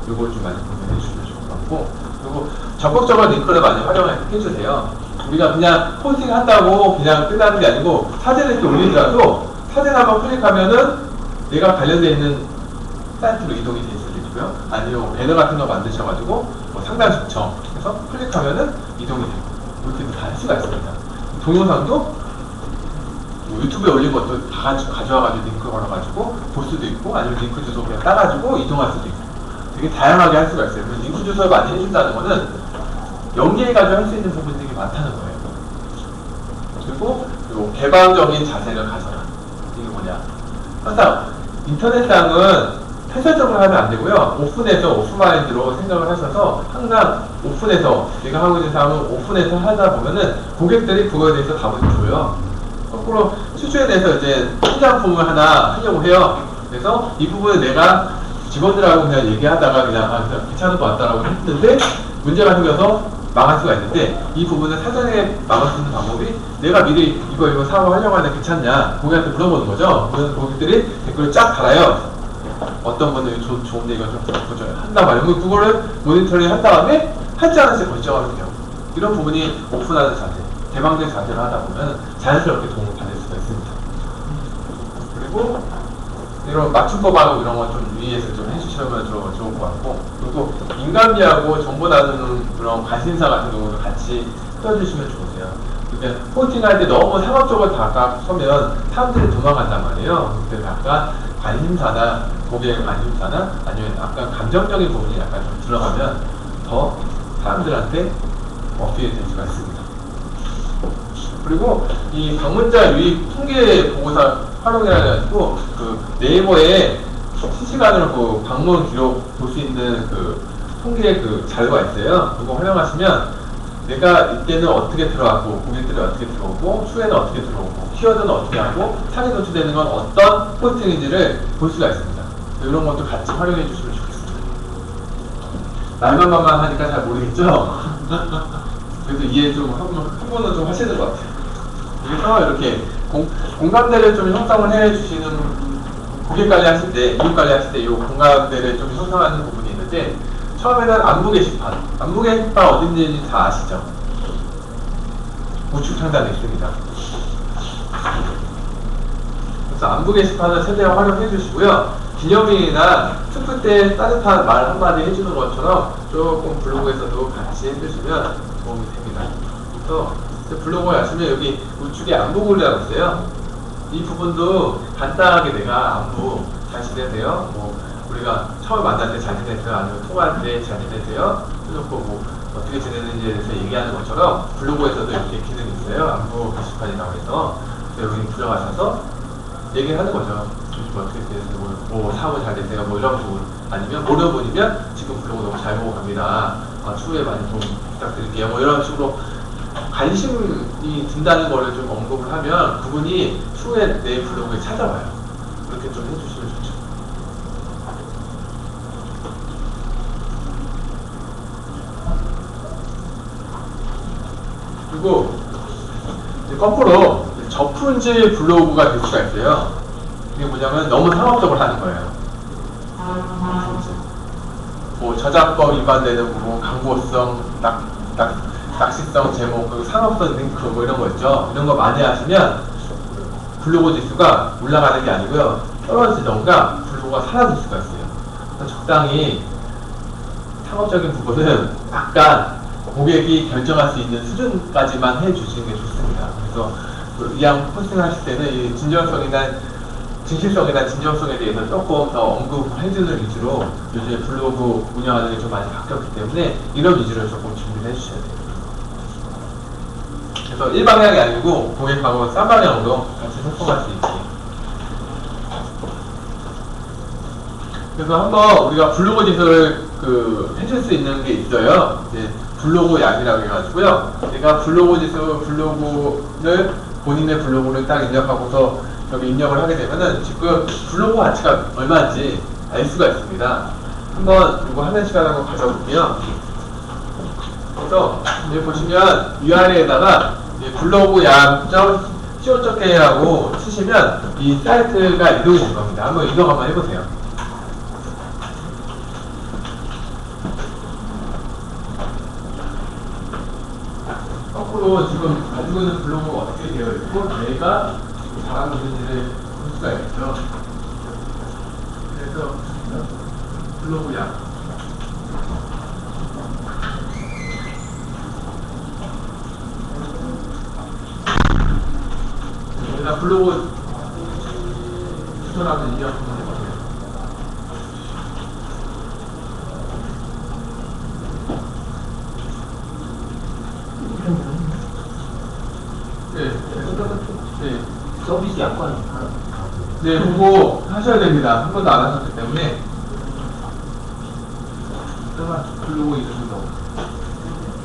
이걸 좀 많이 고민해 주시면 좋을 것 같고 그리고 적극적으로 링크를 많이 활용해주세요. 우리가 그냥 포스팅 한다고 그냥 끝나는 게 아니고 사진을 이렇게 올리더라도 사진 한번 클릭하면은 내가 관련되어 있는 사이트로 이동이 될 수도 있고요. 아니면 배너 같은 거 만드셔가지고 뭐 상단 신청해서 클릭하면은 이동이 되고 이렇게 다 할 수가 있습니다. 동영상도 뭐 유튜브에 올린 것도 다 가져와가지고 링크 걸어가지고 볼 수도 있고 아니면 링크 주소 그냥 따가지고 이동할 수도 있고 되게 다양하게 할 수가 있어요. 그래서 링크 주소를 많이 해준다는 거는 연계해가지고 할 수 있는 부분들이 많다는 거예요. 그리고 요 개방적인 자세를 가져라. 이게 뭐냐? 항상 인터넷상은 폐쇄적으로 하면 안 되고요. 오픈해서 오프마인드로 생각을 하셔서 항상 오픈해서 내가 하고 있는 사람은 오픈해서 하다 보면은 고객들이 그거에 대해서 답을 줘요. 거꾸로 수주에 대해서 이제 신상품을 하나 하려고 해요. 그래서 이 부분을 내가 직원들하고 그냥 얘기하다가 그냥 괜찮은 것 같다라고 했는데 문제가 생겨서 망할 수가 있는데 이 부분을 사전에 막을 수 있는 방법이 내가 미리 이거 사고 하려고 하는데 괜찮냐 고객한테 물어보는 거죠. 그래서 고객들이 댓글을 쫙 달아요. 어떤 분들이 좋은데 이거 좀 바꿔줘요. 한단 말이에요. 그거를 모니터링 한 다음에 할지 안 할지 결정하면 돼요. 이런 부분이 오픈하는 자세, 개방된 자세를 하다 보면 자연스럽게 도움을 받을 수가 있습니다. 그리고 이런 맞춤법하고 이런 거 좀 유의해서 좀 해주시면 좋을 것 같고 그리고 인간미하고 정보 나누는 그런 관심사 같은 경우도 같이 써주시면 좋으세요. 그러니까 포스팅할 때 너무 상업적으로 다가서면 사람들이 도망간단 말이에요. 그래서 약간 관심사나 고객의 관심사나 아니면 약간 감정적인 부분이 약간 좀 들어가면 더 사람들한테 어필이 될 수가 있습니다. 그리고 이 방문자 유입 통계 보고서 활용해가지고 그 네이버에 실시간으로 그 방문 기록 볼 수 있는 그 통계 그 자료가 있어요. 그거 활용하시면 내가 이때는 어떻게 들어왔고 고객들이 어떻게 들어오고 추에는 어떻게 들어오고 키워드는 어떻게 하고 차례 노출되는 건 어떤 포스팅인지를 볼 수가 있습니다. 이런 것도 같이 활용해 주시면 좋겠습니다. 말만 하니까 잘 모르겠죠? 그래서 이해 좀 한 번은 좀 하시는 것 같아요. 그래서 이렇게 공감대를 좀 형성을 해 주시는 고객 관리 하실 때, 이웃 관리 하실 때 이 공감대를 좀 형성하는 부분이 있는데 처음에는 안부 게시판 어딘지 다 아시죠? 우측 상단에 있습니다. 그래서 안부 게시판을 최대한 활용해 주시고요. 기념일이나 특수 때 따뜻한 말 한마디 해주는 것처럼 조금 블로그에서도 같이 해주시면 도움이 됩니다. 그래서 블로그에 가시면 여기 우측에 안부 글이라고 있어요. 이 부분도 간단하게 내가 안부 잘 지내세요. 뭐 우리가 처음 만날 때 잘 지내세요. 아니면 통화할 때 잘 지내세요. 해놓고 뭐 어떻게 지내는지에 대해서 얘기하는 것처럼 블로그에서도 이렇게 기능이 있어요. 안부 게시판이라고 해서 여기 들어가셔서 얘기하는 거죠. 요즘 어떻게 지내세요? 뭐 사고 잘 되세요? 뭐 이런 부분 아니면 모르는 분이면 지금 블로그 너무 잘 보고 갑니다. 추후에 많이 도움 부탁드릴게요. 뭐 이런 식으로 관심이 든다는 거를 좀 언급을 하면 그분이 추후에 내 블로그에 찾아와요. 그렇게 좀 해주시면 좋죠. 그리고 이제 거꾸로 저품질 블로그가 될 수가 있어요. 이게 뭐냐면 너무 상업적으로 하는 거예요. 뭐 저작법 위반되는 부분, 광고성, 낚시성 제목, 그리고 상업성 링크 뭐 이런 거 있죠. 이런 거 많이 하시면 블로그 지수가 올라가는 게 아니고요. 떨어지던가 블로그가 사라질 수가 있어요. 적당히 상업적인 부분은 약간 고객이 결정할 수 있는 수준까지만 해주시는 게 좋습니다. 그래서 이왕 포스팅 하실 때는 이 진정성이나 진실성이나 진정성에 대해서 조금 더 언급해주는 위주로 요즘에 블로그 운영하는 게 좀 많이 바뀌었기 때문에 이런 위주로 조금 준비를 해주셔야 돼요. 그래서 일방향이 아니고 고객하고 쌍방향으로 같이 소통할 수 있게. 그래서 한번 우리가 블로그 지수를 해줄 수 있는 게 있어요. 이제 블로그 약이라고 해가지고요. 내가 블로그 지수, 블로그를 본인의 블로그를 딱 입력하고서 여기 입력을 하게 되면은 지금 블로그 가치가 얼마인지 알 수가 있습니다. 한번 이거 하는 시간 한번 가져볼게요. 그래서 여기 보시면 URL에다가 블로그 약.co.kr라고 치시면 이 사이트가 이동이 될 겁니다. 한번 이동 한번 해보세요. 거꾸로 지금 가지고 있는 블로그가 어떻게 되어 있고 내가 잘하고 있는지를 볼 수가 있죠. 그래서 블로그 약 일단 블로그 추천하는 이력 한번 해보세요. 네. 서비스 약관 하나. 네, 그거 하셔야 됩니다. 한 번도 안 하셨기 때문에. 잠깐만, 블로그 이름을 넣어.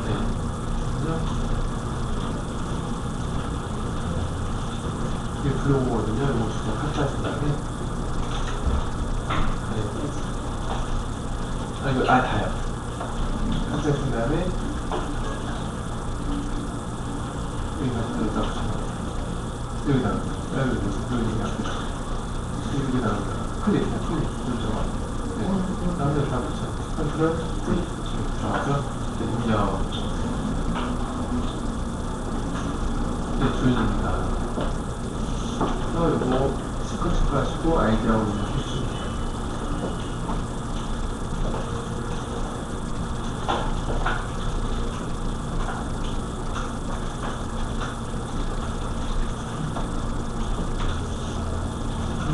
네. 이게 블로그거든요. 이거 지금 카트하신 다음에. 네. 이거, 다요. 카트하신 다음에. 여기다가 클릭 누르죠. 네. 다음에 다 붙여. 컨트롤 V 들어가죠. 입력. 네, 조인입니다. 그래서 이거 체크 하시고 아이디하고 입력해주시면 돼요.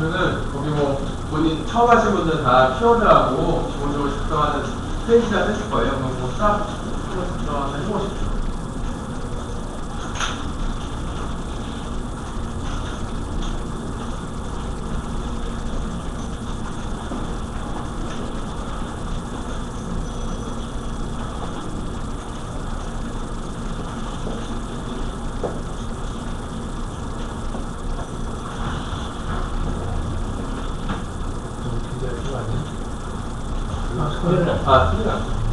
그러면은 거기 본인 처음 하신 분들 다 키워드하고 기본적으로 작성하는 페이지가 되실 거예요. 그럼 싹 작성하는 해보십시오. 소리는 안 소리가 안 들리네.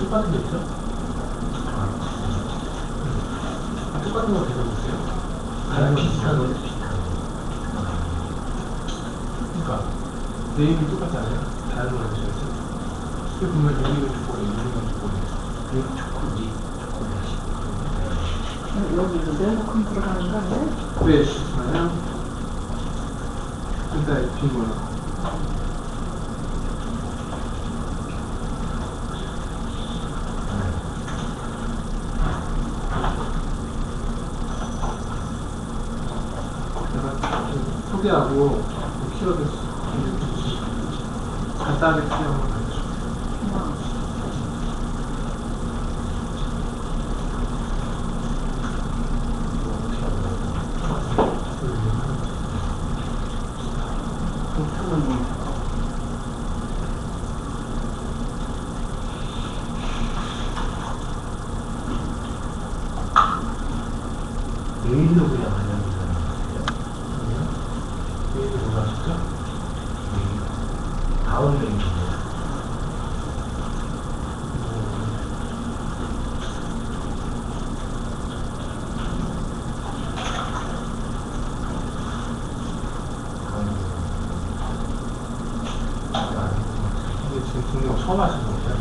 똑같은 게 있죠? 똑같은 거 계속 보세요. 다른 비슷한 거 비슷한 그러니까 네임이 똑같잖아요. 다른 걸 하셔야죠. 이게 보면 여기가 초콜릿, 여기가 초콜릿. 여기 초콜릿 여기도 내놓고 들어가는 건데? 네, 좋아요. 일단 빈번호. 소개하고 키워드 간단하게 설명을 해주시죠. 메일로 그냥 하는 거잖아요. 메일이 뭐가 하셨죠? 다운 메일이에요. 처음 하신 거죠?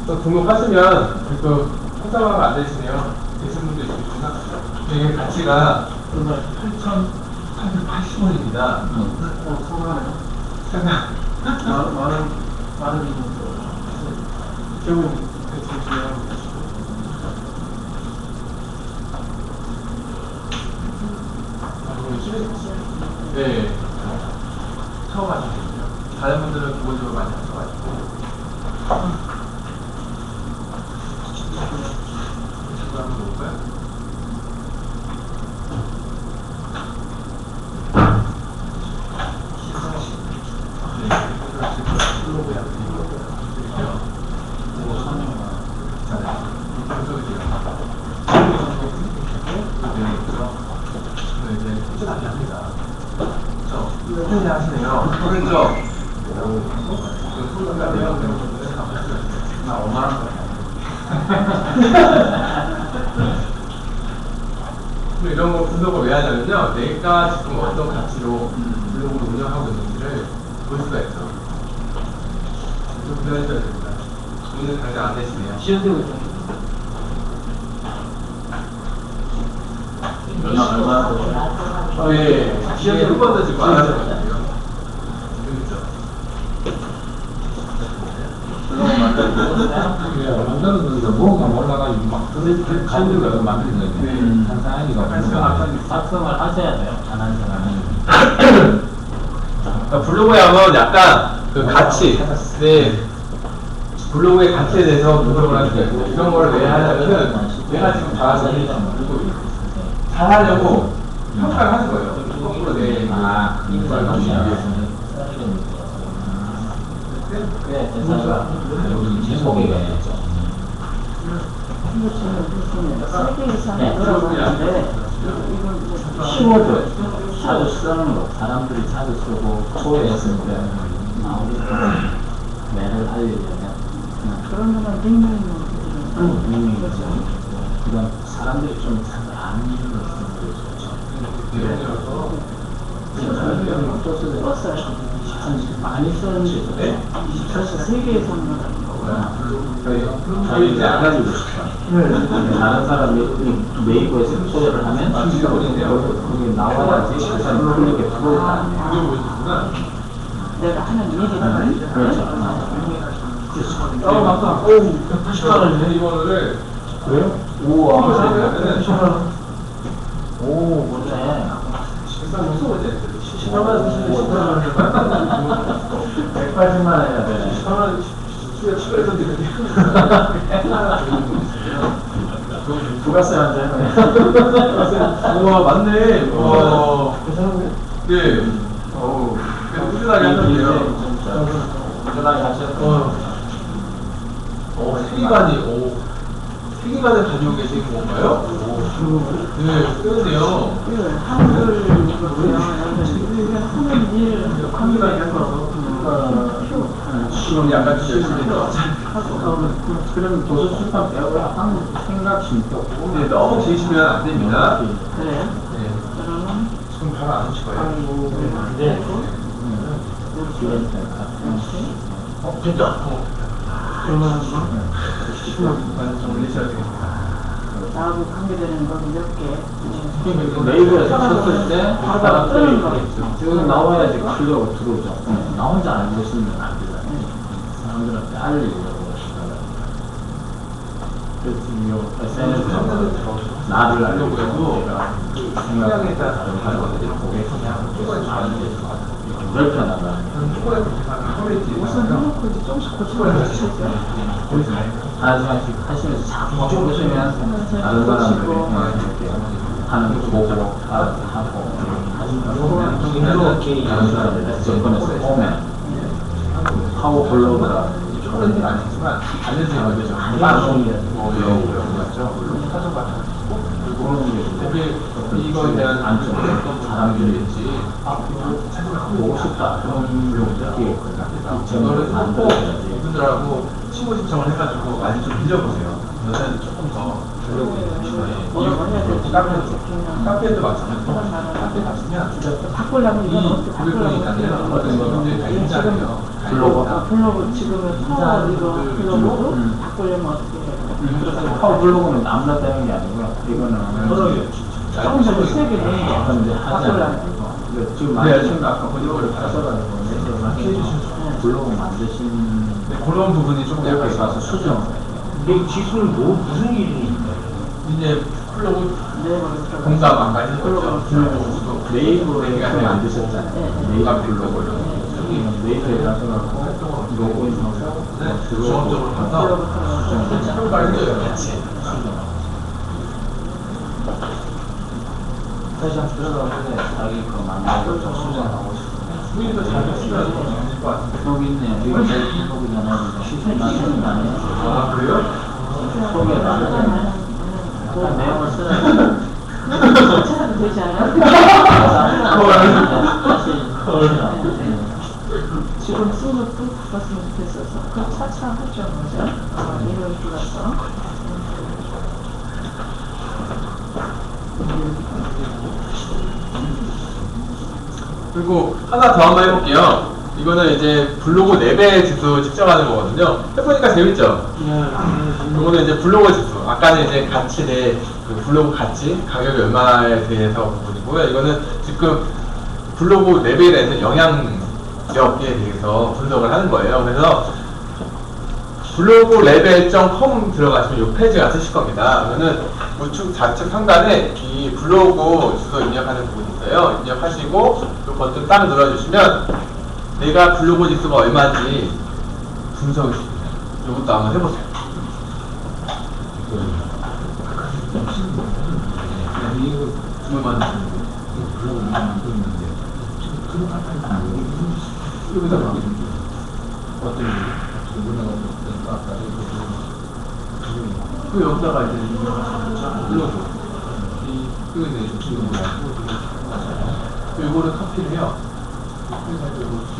또 등록하시면 그 통장화가 안 되시네요. 되신 분도 있으시구나. 이게 가치가 8,880원입니다. 소가네요. 잠깐. 많은 결국 대충 네. 처음 하시거든요. 다른 분들은 기본적으로 많이 하셔가지고. 이거 한번 볼까요? 하시네요. 오른쪽. 나 5만 원. 이런 거 분석을 왜 하냐면요. 내가 지금 어떤 가치로 블로그를 운영하고 있는지를 볼 수가 있어. 좀 구별해줘야 됩니다. 오늘 당장 안 되시네요. 시연되고 있죠. 예. 시연이 한 번도 지금 안 하셔가지고요. 만들어서 뭔가 올라가지고 막 가지고 만드는 거지. 한사이가 작성을 하셔야 돼요. 안 하는 사람은. 그러니까 블로그에 하면 약간 그 가치, 네. 블로그의 가치에 대해서 분석을 하는 게 있고, 이런 걸 왜 하냐면은 내가 지금 잘 하려고 평가를 하는 거예요. 거꾸로 내 인걸 맞추기 위해서는 그래, 대사가 제목이 왜 세계 이상의 노래하는데 키워드 자주 쓰는 거 사람들이 자주 쓰고 소외했을 때 매를 알리려면 그런 거는 닉네임으로 그렇죠. 그건 사람들이 좀 잘 아는 걸 쓰는 거죠. 썼어요. 많이 쓰는 게 있어요. 그래서 세계에서는 저희 이제 안 가지고 싶어요. 다른 사람이 네이버에서 소개를 하면 거기 나와야지 그 사람 클릭에 들어올 거 아니에요. 내가 하는 일이다. 그렇죠. 맞다. 80만 원이네, 이거를. 그래요? 우와. 그러면은 오, 그러네. 비싼 거 이제 10만 쓰시는 180만 원 해야 돼. 10만 원 추가해서 드리는데. 부가세 한잔 우와, 맞네. 우와. 괜찮은데? 네. 어우, 꾸준하게 하셨네요. 꾸준하게 하셨어. 세기만이, 세기만을 가지고 계신 건가요? 네, 쓰는데요. 한글 하는 일 한글에서 지금 약간 좀 열심히 해서. 그럼 도서 출판 배우라 하는 생각이 있고. 네, 너무 지시면 안 됩니다. 그래. 네. 그러면 지금 바로 안 오실 거예요. 네. 진짜? 그러면 좀 올리셔야 되겠다. 나하고 관계되는 건 몇 개. 네이버에서 쳤을 때 바로 뜨는 거. 지금 나와야지 클릭하고 들어오죠. 나 혼자 알고 있으면 안 되잖아요. 사람들한테 알리려고 하시더라고요. 그래서 요 SNS에서 나를 알려고 해도 생각에 따라 다른 것들이 고객 성향을 아는 게 불편하다. 우선 해놓고 이제 조금씩 고치고 치죠. 하나씩 하시면서 자꾸 보시면 다른 사람들이 하는 거 보고 하고 다른 사람들이 접근해서 오면 하고 블로그가 초콜릿은 아니지만 알려주는 거죠. 방송이 맞죠? 거기 이거에 대한 안쪽 사람들이 있지. 보고 싶다 그런 느낌이 저거를 안 꼭 들어야지. 이분들하고 친구 신청을 해가지고 많이 좀 빌려보세요. 여자는 조금 더 블로그에 뭐라고 해야 될지 카페도 마찬가지고 카페 가시면 바꾸려면 이건 어떻게 그러니까요. 어떤 분들이 다 힘들잖아요. 블로그 지금은 파워 이거 블로그도 바꾸려면 어떻게 해요? 파워 블로그는 아무나 되는 게 아니고 이거는 조금 더 세게 내. 근데 하지 않아요. 바꾸려면. 지금 네, 만드신 지금 아까 보니까 가셔가지고 메시지를 하시고 블로그 만드신 그런 부분이 조금 여기 약간 가서 수정. 근데 지수는 무슨 일이니까? 이제 플로그 네이버로 공감 아까 했었죠. 블로그도 네이버에 그 만드셨잖아요. 네이버 공감 블로그를. 블로그를 네이버에 가셔가지고 로그인하고 중앙적으로 가서 수정을 해줘요. 같이. 다시 한번 들어가는데 자기 거 만들고 좀 수정하고 싶어요. 후기도 잘 쓰면 좋을 것 같은데. 여기 있네요. 이거 내 블로그잖아요. 나는 아니에요. 아, 그래요? 소개를 안 하잖아요. 약간 내용을 쓰는 찾아도 되지 않아요? 지금 쓰는 또 바꿨으면 좋겠어서 그 차차 하죠 뭐죠? 이걸 불러서 그리고 하나 더 한번 해볼게요. 이거는 이제 블로그 레벨 지수 측정하는 거거든요. 해보니까 재밌죠? 이거는 이제 블로그 지수. 아까는 이제 가치 그 블로그 가치, 가격이 얼마에 대해서 부분이고요. 이거는 지금 블로그 레벨에는 영향력에 대해서 분석을 하는 거예요. 그래서 블로그 레벨.com 들어가시면 이 페이지가 뜨실 겁니다. 그러면은 우측 좌측 상단에 이 블로그 주소 입력하는 부분이 있어요. 입력하시고 이 버튼 딱 눌러주시면 내가 블로그 지수가 얼마인지 분석이 됩니다. 이것도 한번 해보세요. 이거 주문만 블로그 만들었는데 그런 거 여기다가 어떤 누구나가 아까 그 여기다가 이제 눌러줘. 이거에 대해서 지금 이거를 카피를 해요. 그래서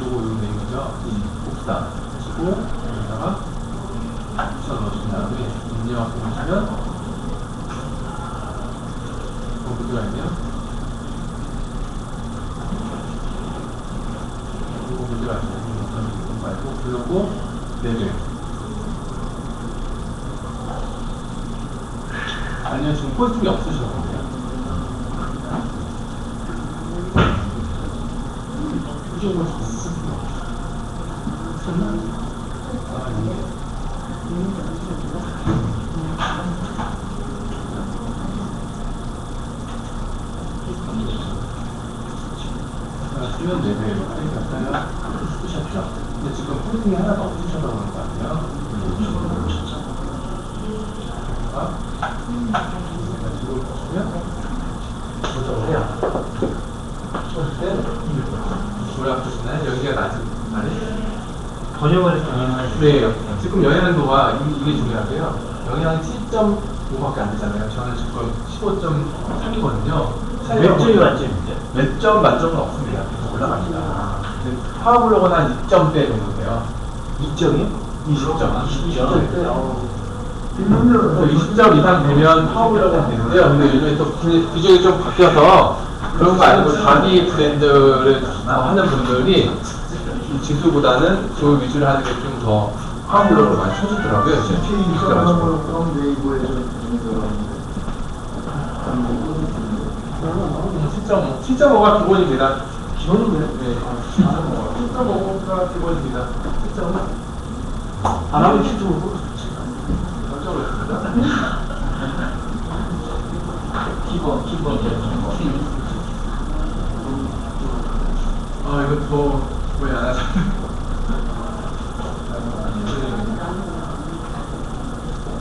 요거 내용이죠. 이 복사 하시고 여기다가 붙여 넣으신 다음에 입력하고 보시면 어디가 있네요. 이거 문제가 있어요. 말고 블로그 레벨. 아니요, 지금 꼴통이 없으셨거든요. 이쪽으로 수면 레벨 갖다가 쓰셨죠. 근데 지금 꼴통이 하나도 없으셔서 그런 거 아니에요? 이걸 보시면 조정을 해요. 그때 뭐라 하시나요? 여기가 낮은 아래? 번역을 했더니 네, 지금 영양도가 이게 중요하고요. 영양이 7.5밖에 안 되잖아요. 저는 지금 15.3이거든요. 몇 점이 만점인데? 몇 점 만점은 없습니다. 계속 올라갑니다. 파워블로그는 한 2점대 정도 돼요. 2점이요? 20점. 20점. 20점 이상 되면 파워블로그는 되는데요. 근데 요즘에 또 비중이 좀 바뀌어서 그런 거 아니고 자기 브랜드를 하는 분들이 이 지수보다는 그 위주로 하는 게 좀 더 파워블로그를 많이 쳐주더라고요. 그래가지고. 7.5가 기본입니다. 기본인데? 네. 7.5가 기본입니다. 7.5. 안 하면 7.5. 결정을 했습니다. 기본. 아, 이거 더, 왜 안 하죠?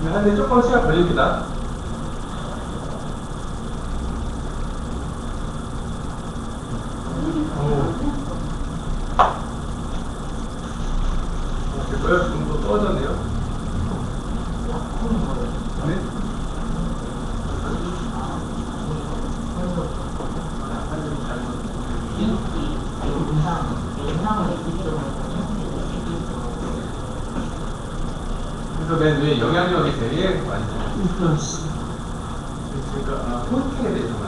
하는데 조금 시간 걸립니다. 됐고요. 지금 또 떨어졌네요. 네? 그래서 맨 위에 영향력이 되게 많이 들어요. 그러니까 포스팅에 대해서만.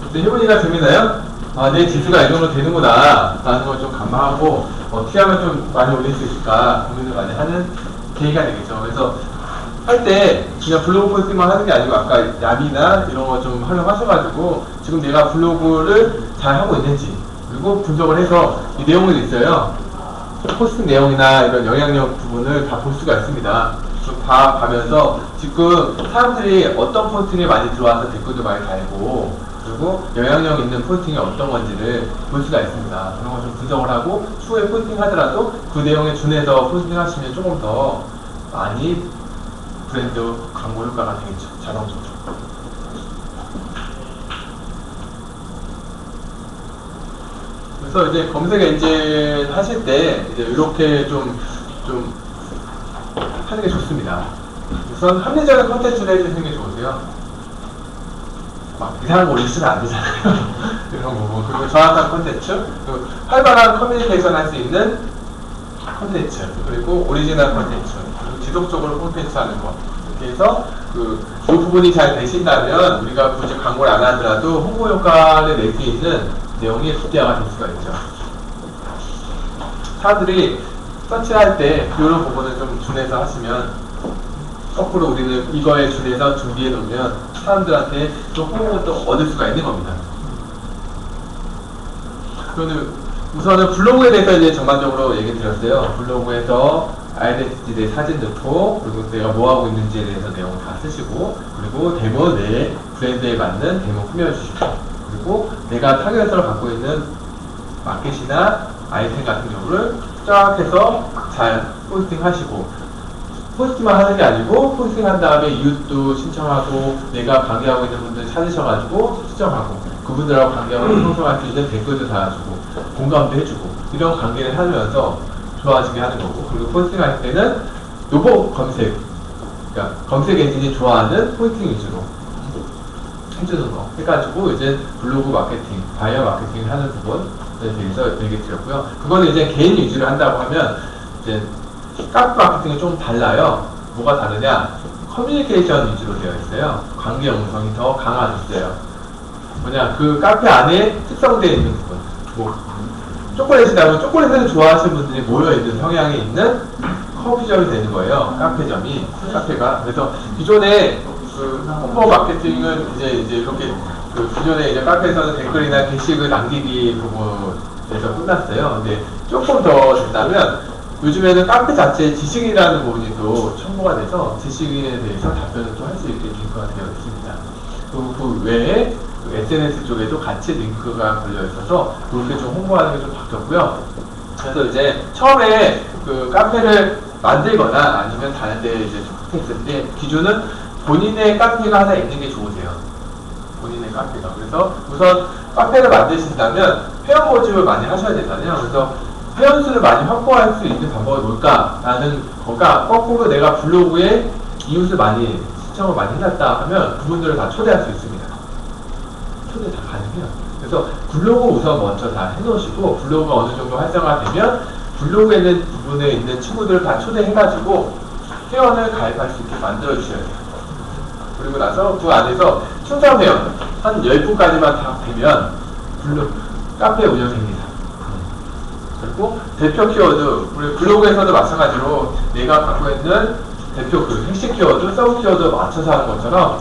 근데 해보니까 재밌나요? 아, 내 지수가 이 정도 되는구나 라는 걸 좀 감안하고 어떻게 하면 좀 많이 올릴 수 있을까 고민을 많이 하는 계기가 되겠죠. 그래서 할 때 그냥 블로그 포스팅만 하는 게 아니고 아까 야비나 이런 거 좀 활용하셔가지고 지금 내가 블로그를 잘 하고 있는지 그리고 분석을 해서 이 내용이 있어요. 포스팅 내용이나 이런 영향력 부분을 다 볼 수가 있습니다. 좀 다 가면서 지금 사람들이 어떤 포스팅에 많이 들어와서 댓글도 많이 달고 그리고 영향력 있는 포스팅이 어떤 건지를 볼 수가 있습니다. 그런 거 좀 분석을 하고 추후에 포스팅 하더라도 그 내용에 준해서 포스팅 하시면 조금 더 많이 브랜드 광고 효과가 되겠죠. 자동적으로. 그래서 이제 검색 엔진 하실 때 이제 이렇게 좀 하는 게 좋습니다. 우선 합리적인 컨텐츠를 해주시는 게 좋으세요. 막 이상한 거 올리시면 안 되잖아요. 이런 거고. 그리고 정확한 컨텐츠, 그리고 활발한 커뮤니케이션 할 수 있는 컨텐츠, 그리고 오리지널 컨텐츠, 그리고 지속적으로 콘텐츠 하는 거. 이렇게 해서 이 부분이 잘 되신다면 우리가 굳이 광고를 안 하더라도 홍보 효과를 낼 수 있는 내용이 극대화가 될 수가 있죠. 사람들이 서치할 때 이런 부분을 좀 준해서 하시면 거꾸로 우리는 이거에 준해서 준비해 놓으면 사람들한테 좀 홍보를 또 얻을 수가 있는 겁니다. 그러면 우선은 블로그에 대해서 이제 전반적으로 얘기 드렸어요. 블로그에서 아이덴티티에 사진 넣고 그리고 내가 뭐 하고 있는지에 대해서 내용 다 쓰시고 그리고 데모 내 브랜드에 맞는 데모 꾸며주시고 그리고 내가 타겟을 갖고 있는 마켓이나 아이템 같은 경우를 쫙 해서 잘 포스팅 하시고 포스팅만 하는 게 아니고 포스팅 한 다음에 이웃도 신청하고 내가 관계하고 있는 분들 찾으셔가지고 수정하고 그분들하고 관계하고 소통할 수 있는 댓글도 달아주고 공감도 해주고 이런 관계를 하면서 좋아지게 하는 거고 그리고 포스팅 할 때는 요거 검색 그러니까 검색 엔진이 좋아하는 포스팅 위주로 해주는 거 해가지고 이제 블로그 마케팅, 바이어 마케팅 하는 부분에 대해서 얘기 드렸고요. 그거는 이제 개인 위주로 한다고 하면 이제 카페 마케팅이 좀 달라요. 뭐가 다르냐? 커뮤니케이션 위주로 되어 있어요. 관계 영성이 더 강화됐어요. 뭐냐? 그 카페 안에 특성되어 있는 부분. 뭐 초콜릿이라면 초콜릿을 좋아하시는 분들이 모여있는 성향이 있는 커피점이 되는 거예요. 카페점이. 카페가. 그래서 기존에 그 홍보 마케팅은 이제 이렇게 그 기존에 이제 카페에서는 댓글이나 게시글 남기기 부분에서 끝났어요. 근데 조금 더 된다면 요즘에는 카페 자체에 지식이라는 부분이 또 첨부가 돼서 지식인에 대해서 답변을 또 할 수 있게 링크가 되어 있습니다. 그리고 그 외에 그 SNS 쪽에도 같이 링크가 걸려 있어서 그렇게 좀 홍보하는 게 좀 바뀌었고요. 그래서 이제 처음에 그 카페를 만들거나 아니면 다른 데 이제 접근했을 때 기준은 본인의 카페가 하나 있는 게 좋으세요. 본인의 카페가. 그래서 우선 카페를 만드신다면 회원 모집을 많이 하셔야 되잖아요. 그래서 회원 수를 많이 확보할 수 있는 방법이 뭘까라는 거가 거꾸로 내가 블로그에 이웃을 많이 신청을 많이 해놨다 하면 그분들을 다 초대할 수 있습니다. 초대 다 가능해요. 그래서 블로그 우선 먼저 다 해놓으시고 블로그가 어느 정도 활성화되면 블로그에 있는 부분에 있는 친구들을 다 초대해가지고 회원을 가입할 수 있게 만들어주셔야 돼요. 그리고 나서 그 안에서 충성 회원 한 10분까지만 다 되면 카페 운영됩니다. 그리고 대표 키워드, 우리 블로그에서도 마찬가지로 내가 갖고 있는 대표 그 핵심 키워드, 서브 키워드 맞춰서 하는 것처럼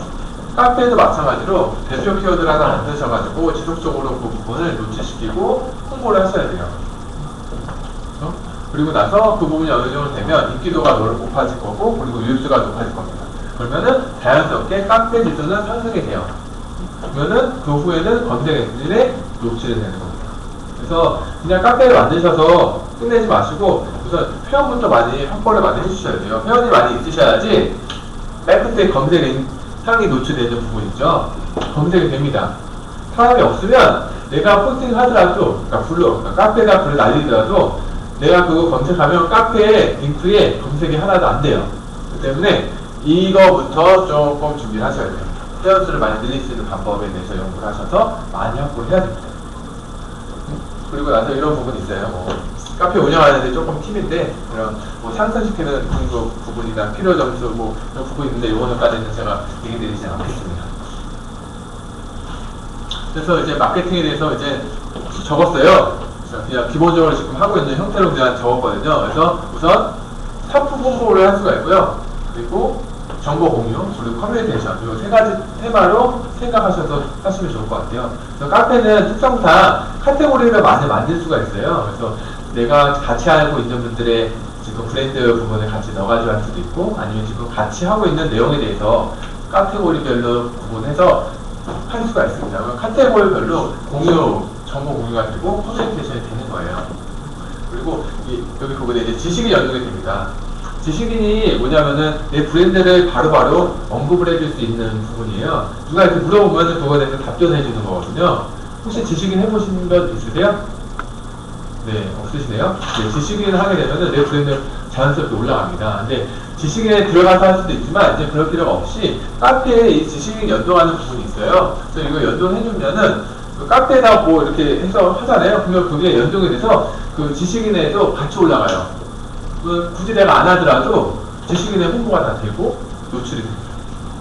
카페에도 마찬가지로 대표 키워드를 하나 만드셔가지고 지속적으로 그 부분을 노출시키고 홍보를 하셔야 돼요. 그렇죠? 그리고 나서 그 부분이 어느 정도 되면 인기도가 높아질 거고 그리고 유입수가 높아질 겁니다. 그러면은 자연스럽게 카페 지수는 상승이 돼요. 그러면은 그 후에는 검색 엔진에 노출이 되는 겁니다. 그래서 그냥 카페를 만드셔서 끝내지 마시고 우선 회원부터 많이 확보를 많이 해주셔야 돼요. 회원이 많이 있으셔야지 맨 끝에 검색 상이 노출되는 부분 있죠. 검색이 됩니다. 사람이 없으면 내가 포스팅 하더라도 그러니까 카페가 글을 날리더라도 내가 그거 검색하면 카페에 링크에 검색이 하나도 안 돼요. 그렇기 때문에 이거부터 조금 준비를 하셔야 돼요. 회원 수를 많이 늘릴 수 있는 방법에 대해서 연구를 하셔서 많이 확보를 해야 됩니다. 그리고 나서 이런 부분이 있어요. 카페 운영하는데 조금 팁인데 그런 뭐 상승시키는 부분이나 필요 점수 뭐 그런 부분이 있는데 요거는까지는 제가 얘기 드리지 않겠습니다. 그래서 이제 마케팅에 대해서 이제 적었어요. 그냥 기본적으로 지금 하고 있는 형태로 그냥 적었거든요. 그래서 우선 상품 홍보를 할 수가 있고요. 그리고 정보 공유, 그리고 커뮤니케이션, 이 세 가지 테마로 생각하셔서 하시면 좋을 것 같아요. 그래서 카페는 특성상 카테고리를 많이 만들 수가 있어요. 그래서 내가 같이 알고 있는 분들의 지금 브랜드 부분을 같이 넣어가지고 할 수도 있고, 아니면 지금 같이 하고 있는 내용에 대해서 카테고리별로 구분해서 할 수가 있습니다. 그럼 카테고리별로 공유, 정보 공유가 되고 커뮤니케이션이 되는 거예요. 그리고 여기 부분에 이제 지식이 연동이 됩니다. 지식인이 뭐냐면은 내 브랜드를 바로바로 언급을 해줄 수 있는 부분이에요. 누가 이렇게 물어보면 그거에 대해서 답변해 주는 거거든요. 혹시 지식인 해보신 분 있으세요? 네, 없으시네요. 네, 지식인 하게 되면은 내 브랜드 자연스럽게 올라갑니다. 근데 지식인에 들어가서 할 수도 있지만 이제 그럴 필요가 없이 카페에 이 지식인 연동하는 부분이 있어요. 그래서 이거 연동해주면은 그 카페에다 뭐 이렇게 해서 하잖아요. 그러면 그게 연동이 돼서 그 지식인에도 같이 올라가요. 굳이 내가 안 하더라도 지식인의 홍보가 다 되고 노출이 됩니다.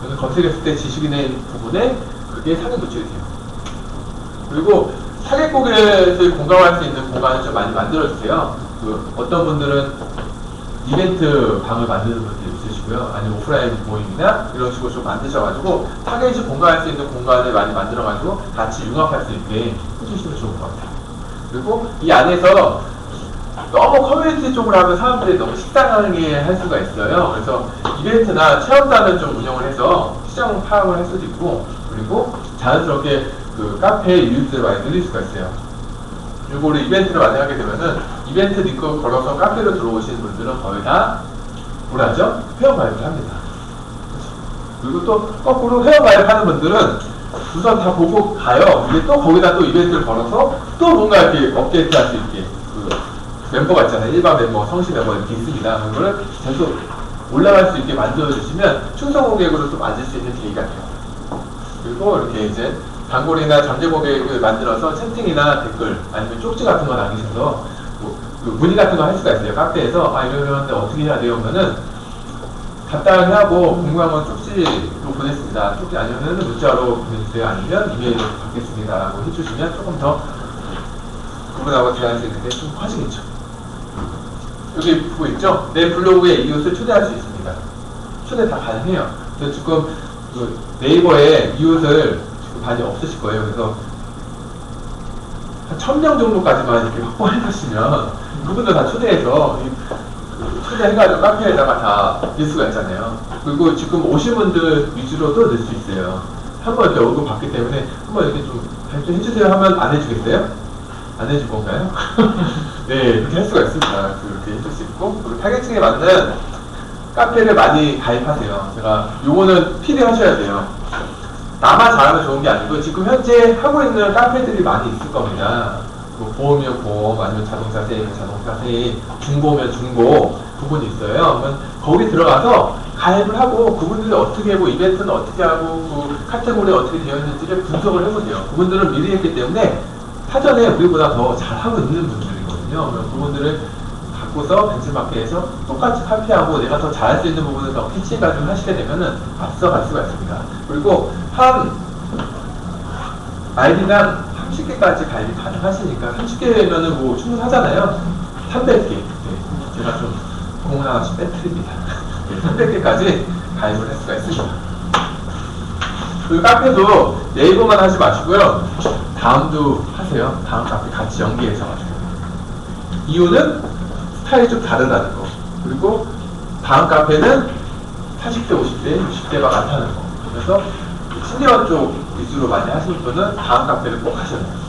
그래서 검색했을 때 지식인의 부분에 그게 상위 노출이 돼요. 그리고 타겟 고객을 공감할 수 있는 공간을 좀 많이 만들어주세요. 그 어떤 분들은 이벤트 방을 만드는 분들이 있으시고요. 아니면 오프라인 모임이나 이런 식으로 좀 만드셔가지고 타겟이 공감할 수 있는 공간을 많이 만들어가지고 같이 융합할 수 있게 해주시면 좋을 것 같아요. 그리고 이 안에서 너무 커뮤니티 쪽으로 하면 사람들이 너무 식상하게 할 수가 있어요. 그래서 이벤트나 체험단을 좀 운영을 해서 시장 파악을 할 수도 있고, 그리고 자연스럽게 그 카페의 유입들을 많이 늘릴 수가 있어요. 그리고 우리 이벤트를 많이 하게 되면은 이벤트 링크 걸어서 카페로 들어오시는 분들은 거의 다 뭐라 하죠? 회원 가입을 합니다. 그리고 또 거꾸로 회원 가입하는 분들은 우선 다 보고 가요. 근데 또 거기다 또 이벤트를 걸어서 또 뭔가 이렇게 업데이트 할 수 있게 멤버가 있잖아요. 일반 멤버, 성실 멤버 이렇게 있습니다. 그거를 계속 올라갈 수 있게 만들어주시면 충성 고객으로 좀 앉을 수 있는 계기가 돼요. 그리고 이렇게 이제 단골이나 잠재 고객을 만들어서 채팅이나 댓글 아니면 쪽지 같은 거 남기셔서 그 문의 같은 거 할 수가 있어요. 카페에서 이러는데 어떻게 해야 돼요? 그러면은 간단하게 하고 궁금한 건 쪽지로 보냈습니다. 쪽지 아니면 문자로 보내주세요. 아니면 이메일로 받겠습니다. 라고 해주시면 조금 더 그분하고 대화할 수 있는데 좀 커지겠죠. 여기 보고 있죠? 내 블로그에 이웃을 초대할 수 있습니다. 초대 다 가능해요. 그래서 지금 그 네이버에 이웃을 지금 많이 없으실 거예요. 그래서 한 1000명 정도까지만 이렇게 확보해 놓으시면 그분들 다 초대해서 초대해가지고 카페에다가 다 넣을 수가 있잖아요. 그리고 지금 오신 분들 위주로도 넣을 수 있어요. 한번 이렇게 얼굴 봤기 때문에 한번 이렇게 좀 발표해주세요 하면 안 해주겠어요? 안 해줄 건가요? 네, 그렇게 할 수가 있습니다. 그렇게 해줄 수 있고, 그리고 타겟층에 맞는 카페를 많이 가입하세요. 제가 요거는 필요하셔야 돼요. 나만 잘하면 좋은 게 아니고 지금 현재 하고 있는 카페들이 많이 있을 겁니다. 뭐 보험이면 보험, 아니면 자동차 세일, 자동차 세일, 중고면 중고 부분이 있어요. 그러면 거기 들어가서 가입을 하고 그분들이 어떻게 하고 이벤트는 어떻게 하고 그 카테고리에 어떻게 되어 있는지를 분석을 해보세요. 그분들은 미리 했기 때문에 사전에 우리보다 더 잘하고 있는 분들이거든요. 그럼 그분들을 갖고서 벤치마크에서 똑같이 카피하고 내가 더 잘할 수 있는 부분을 더 피치까지 하시게 되면은 앞서갈 수가 있습니다. 그리고 한 아이디당 30개까지 가입이 가능하시니까 30개면은 뭐 충분하잖아요. 300개. 네, 제가 좀 공을 하나씩 빼드립니다. 네, 300개까지 가입을 할 수가 있습니다. 그리고 카페도 네이버만 하지 마시고요. 다음도 하세요. 다음 카페 같이 연계해서 가지고. 이유는 스타일이 좀 다르다는 거. 그리고 다음 카페는 40대, 50대, 60대가 많다는 거. 그래서 시니어 쪽 위주로 많이 하시는 분은 다음 카페를 꼭 하셔야 돼요.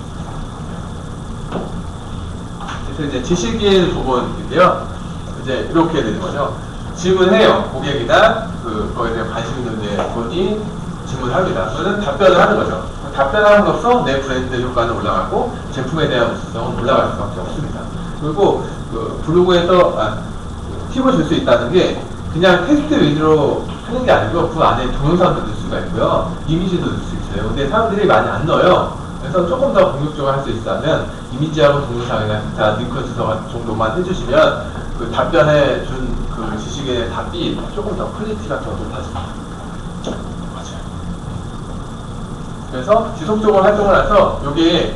그래서 이제 지식인 부분인데요. 이제 이렇게 되는 거죠. 질문해요. 고객이나 그거에 대한 관심 있는 분이 질문합니다. 저는 답변을 하는 거죠. 답변함으로써 내 브랜드 효과는 올라가고 제품에 대한 우수성은 올라갈 수밖에 없습니다. 그리고 그 블로그에서 팁을 줄 수 있다는 게 그냥 텍스트 위주로 하는 게 아니고 그 안에 동영상도 넣을 수가 있고요. 이미지도 넣을 수 있어요. 근데 사람들이 많이 안 넣어요. 그래서 조금 더 공격적으로 할 수 있다면 이미지하고 동영상이나 기타 링크 주소 정도만 해주시면 그 답변해 준 그 지식인의 답이 조금 더 퀄리티가 더 높아집니다. 맞아요. 그래서 지속적으로 활동을 해서 여기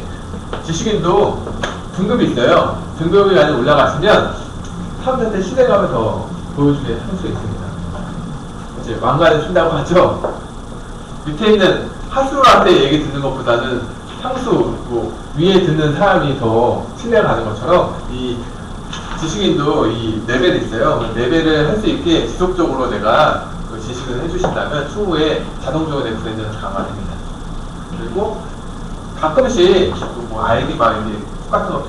지식인도 등급이 있어요. 등급이 많이 올라가시면 사람들한테 신뢰감을 더 보여주게 할 수 있습니다. 이제 왕관을 쓴다고 하죠. 밑에 있는 하수한테 얘기 듣는 것보다는 상수, 뭐 위에 듣는 사람이 더 신뢰가 가는 것처럼 이 지식인도 이 레벨이 있어요. 레벨을 할 수 있게 지속적으로 내가 그 지식을 해주신다면 추후에 자동적으로 내 브랜드는 강화됩니다. 그리고 가끔씩 뭐 아이디 막 이제 똑같은 거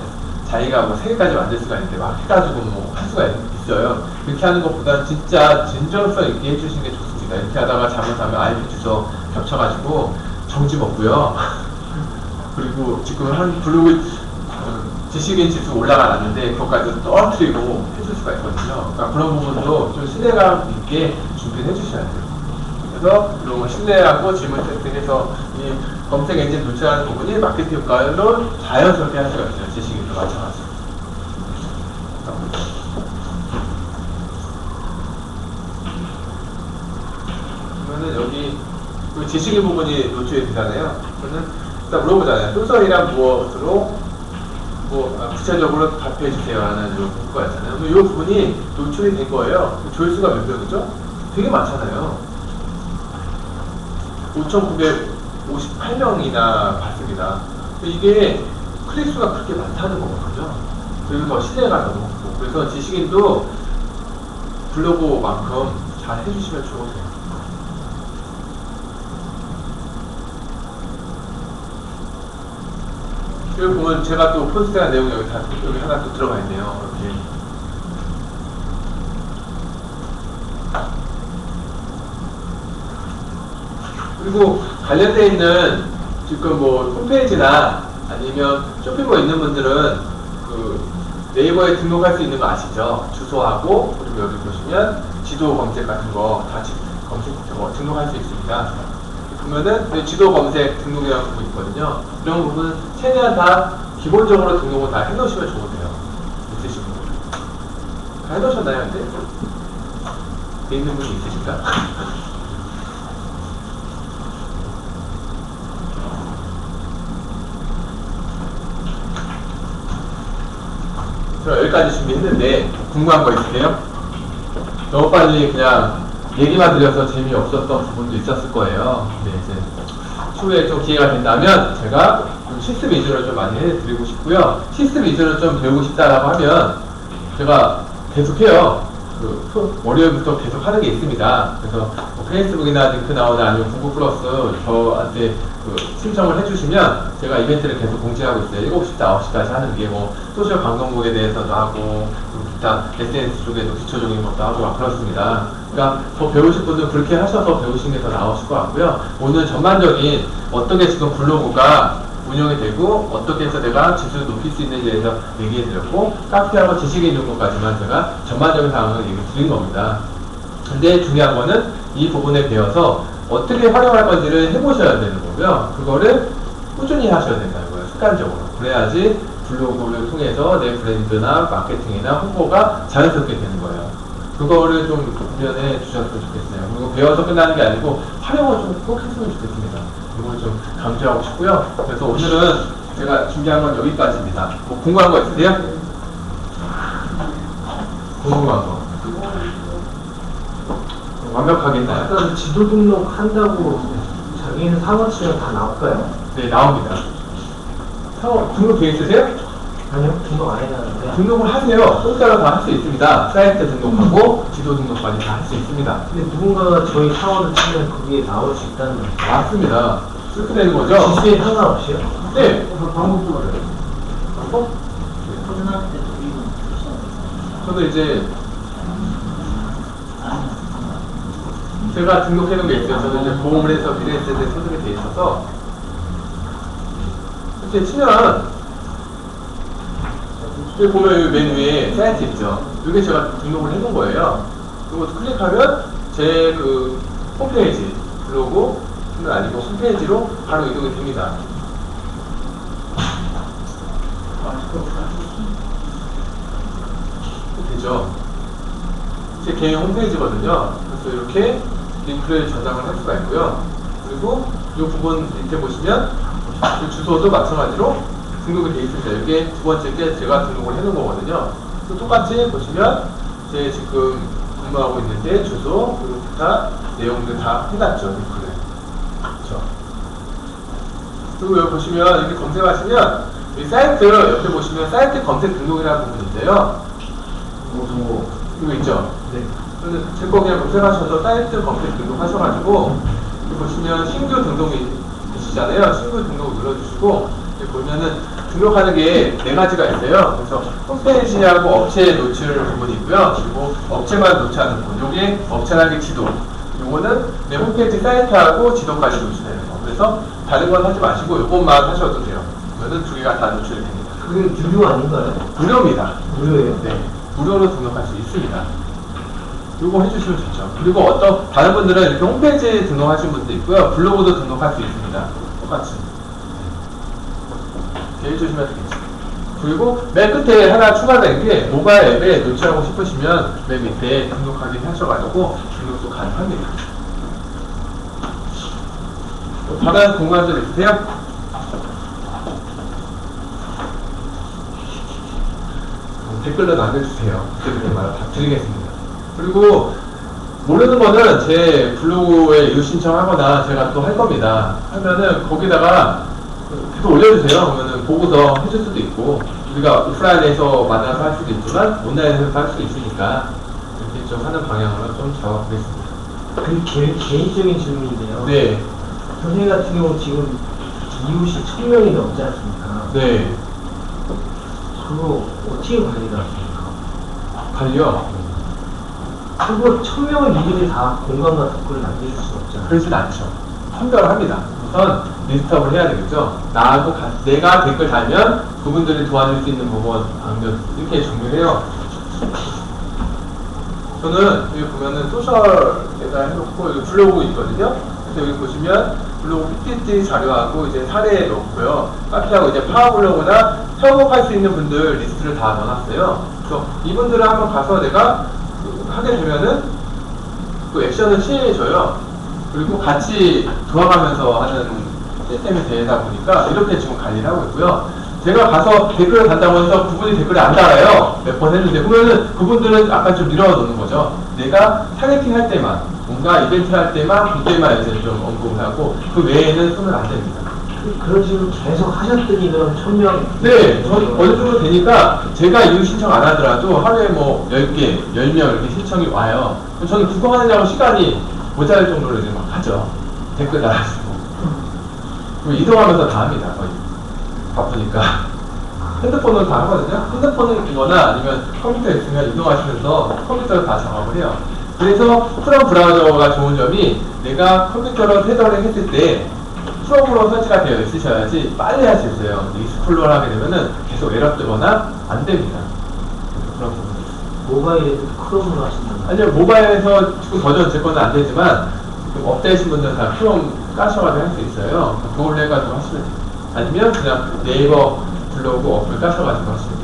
자기가 뭐 3개까지 만들 수가 있는데 막 해가지고 뭐 할 수가 있어요. 그렇게 하는 것보다 진짜 진정성 있게 해주시는 게 좋습니다. 이렇게 하다가 잘못하면 아이디 주소 겹쳐가지고 정지 먹고요. 그리고 지금 한 블로그 지식인 지수 올라가놨는데 그것까지 떨어뜨리고 해줄 수가 있거든요. 그러니까 그런 부분도 좀 신뢰감 있게 준비를 해주셔야 돼요. 그래서 이런 신뢰하고 질문 세팅해서 이 검색 엔진 노출하는 부분이 마케팅 효과로 자연스럽게 할 수가 있어요. 지식인도 마찬가지로. 그러면은 여기 그 지식인 부분이 노출이 되잖아요. 그러면 일단 물어보잖아요. 소설이란 무엇으로 구체적으로 답해 주세요 하는 이런 문구가 있잖아요. 그럼 이 부분이 노출이 된 거예요. 조회수가 몇 명이죠? 되게 많잖아요. 5,958명이나 봤습니다. 이게 클릭수가 그렇게 많다는 거거든요. 그리고 더 신뢰가 더 높고. 그래서 지식인도 블로그만큼 잘 해주시면 좋으세요. 여기 보면 제가 또 포스트한 내용이 여기 하나 또 들어가 있네요. 이렇게. 그리고 관련되어 있는 지금 뭐 홈페이지나 아니면 쇼핑몰 있는 분들은 그 네이버에 등록할 수 있는 거 아시죠? 주소하고 그리고 여기 보시면 지도 검색 같은 거 다 등록할 수 있습니다. 보면은 지도 검색 등록이라는 부분이 있거든요. 이런 부분은 최대한 다 기본적으로 등록을 다 해놓으시면 좋으세요. 있으신 분들. 다 해놓으셨나요, 근데? 돼 있는 분이 있으신가? 저 여기까지 준비했는데 궁금한 거 있으세요? 너무 빨리 그냥 얘기만 드려서 재미없었던 부분도 있었을 거예요. 근데 이제 추후에 좀 기회가 된다면 제가 좀 시스템 위주로 좀 많이 해드리고 싶고요. 시스템 위주로 좀 배우고 싶다라고 하면 제가 계속해요. 월요일부터 계속 하는 게 있습니다. 그래서 뭐 페이스북이나 링크 나오나 아니면 구글 플러스 저한테 신청을 해주시면 제가 이벤트를 계속 공지하고 있어요. 7시부터 9시까지 하는 게 뭐 소셜 방송국에 대해서도 하고 기타 SNS 쪽에도 기초적인 것도 하고 막 그렇습니다. 그러니까 더 배우실 분들은 그렇게 하셔서 배우시는 게 더 나으실 것 같고요. 오늘 전반적인 어떻게 지금 블로그가 운영이 되고 어떻게 해서 내가 지수를 높일 수 있는지에 대해서 얘기해 드렸고 카페하고 지식인 정도까지만 제가 전반적인 상황을 얘기해 드린 겁니다. 근데 중요한 거는 이 부분에 대해서 어떻게 활용할 건지를 해보셔야 되는 거고요. 그거를 꾸준히 하셔야 된다는 거예요. 습관적으로. 그래야지 블로그를 통해서 내 브랜드나 마케팅이나 홍보가 자연스럽게 되는 거예요. 그거를 좀 구현해 주셨으면 좋겠어요. 그리고 배워서 끝나는 게 아니고 활용을 좀 꼭 했으면 좋겠습니다. 이걸 좀 강조하고 싶고요. 그래서 오늘은 제가 준비한 건 여기까지입니다. 뭐 궁금한 거 있으세요? 궁금한 거. 완벽하게 했나요? 아까 지도 등록한다고 자기는 상호 치면 다 나올까요? 네, 나옵니다. 상호 등록돼 있으세요? 아니요, 등록 안 해놨는데. 등록을 하세요. 공짜로 다 할 수 있습니다. 사이트 등록하고 지도 등록까지 다 할 수 있습니다. 근데 누군가가 저희 상호를 치면 그게 나올 수 있다는 거예요. 맞습니다. 그렇게 되는 거죠? 지수에 상관없이요? 네. 방법도 알아요. 어? 저도 이제 제가 등록해 놓은 게 있어요. 저는 이제 보험을 해서 비즈니스에 소득이 돼 있어서 이렇게 치면 여기 보면 여기 맨 위에 사이트 있죠. 이게 제가 등록을 해 놓은 거예요. 이거 클릭하면 제 그 홈페이지 블로그는 아니고 홈페이지로 바로 이동이 됩니다. 되죠. 제 개인 홈페이지거든요. 그래서 이렇게 링크를 저장을 할 수가 있고요. 그리고 이 부분 밑에 보시면 그 주소도 마찬가지로 등록이 되어 있습니다. 이게 두 번째 게 제가 등록을 해놓은 거거든요. 또 똑같이 보시면 제 지금 근무하고 있는데 주소 그리고 기타 내용들 다 해놨죠. 링크를. 그렇죠. 그리고 여기 보시면 이렇게 검색하시면 이 사이트 옆에 보시면 사이트 검색 등록이라는 부분인데요. 이거 있죠? 네. 제 거 그냥 검색하셔서 사이트 검색 등록하셔가지고 여기 보시면 신규 등록이 있으시잖아요. 신규 등록 눌러주시고 여기 보면은 등록하는 게 네 가지가 있어요. 그래서 홈페이지하고 업체 노출 부분이 있고요. 그리고 업체만 노출하는 부분. 요게 업체라는 게 지도. 요거는 내 홈페이지 사이트하고 지도까지 노출되는 거. 그래서 다른 건 하지 마시고 요것만 하셔도 돼요. 그러면 두 개가 다 노출이 됩니다. 그게 유료 아닌가요? 무료입니다. 무료예요? 네. 무료로 등록할 수 있습니다. 요거 해주시면 좋죠. 그리고 어떤 다른 분들은 이렇게 홈페이지 등록하신 분도 있고요. 블로그도 등록할 수 있습니다. 똑같이. 이렇게 해주시면 되겠죠. 그리고 맨 끝에 하나 추가된 게 모바일 앱에 노출하고 싶으시면 맨 밑에 등록하기 하셔가지고 등록도 가능합니다. 다른 궁금한 점 있으세요? 댓글로 남겨주세요. 그때 말 다 드리겠습니다. 그리고 모르는 거는 제 블로그에 이거 신청하거나 제가 또 할 겁니다. 하면은 거기다가 계속 올려주세요. 그러면은 보고서 해줄 수도 있고 우리가 오프라인에서 만나서 할 수도 있지만 온라인에서 할 수도 있으니까 이렇게 좀 하는 방향으로 좀 잡아보겠습니다. 그 개인적인 질문인데요. 네, 선생님 같은 경우 지금 이웃이 1000명이 넘지 않습니까? 네, 그거 어떻게 관리를 하십니까? 관리요. 그거 1000명을 미리 다 공간과 댓글을 남길 수 없잖아요. 그러진 않죠. 판별을 합니다. 우선 리스트업을 해야 되겠죠. 나하고 내가 댓글 달면 그분들이 도와줄 수 있는 부분 방면 이렇게 정리해요. 저는 여기 보면은 소셜에다 해놓고 여기 블로그 있거든요. 그래서 여기 보시면 블로그 PPT 자료하고 이제 사례 넣고요. 카페하고 이제 파워블로그나 협업할 수 있는 분들 리스트를 다 넣어놨어요. 그래서 이분들을 한번 가서 내가 하게 되면은 그 액션을 시행해줘요. 그리고 같이 돌아가면서 하는 시스템이 되다 보니까 이렇게 지금 관리를 하고 있고요. 제가 가서 댓글을 단다고 해서 그분이 댓글을 안 달아요. 몇 번 했는데 그러면은 그분들은 약간 좀 밀어놓는 거죠. 내가 타겟팅 할 때만 뭔가 이벤트 할 때만 그때만 이제 좀 언급을 하고 그 외에는 손을 안 댑니다. 그런 식으로 계속 하셨더니 그럼 1000명 네, 저 어느 정도 되니까 제가 이후 신청 안 하더라도 하루에 뭐 10개, 10명 이렇게 신청이 와요. 그럼 저는 그거 하느냐고 시간이 모자랄 정도로 이제 막 하죠. 댓글 달아주고. 그리고 이동하면서 다 합니다, 거의. 바쁘니까. 핸드폰으로 다 하거든요. 핸드폰이거나 아니면 컴퓨터에 있으면 이동하시면서 컴퓨터로 다 작업을 해요. 그래서 크롬 브라우저가 좋은 점이 내가 컴퓨터로 테더링 했을 때 크롬으로 설치가 되어 있으셔야지 빨리 할 수 있어요. 익스플로어 하게 되면은 계속 에러 뜨거나 안 됩니다. 그런 부분. 모바일에도 크롬으로 하신다는 아니요, 모바일에서 지금 버전 제 거는 안 되지만 업데이신 분들은 다 크롬 까셔가지고 할 수 있어요. 그걸로 해가지고 하시면 돼요. 아니면 그냥 네이버 블로그 어플 까셔가지고 하시면 돼요.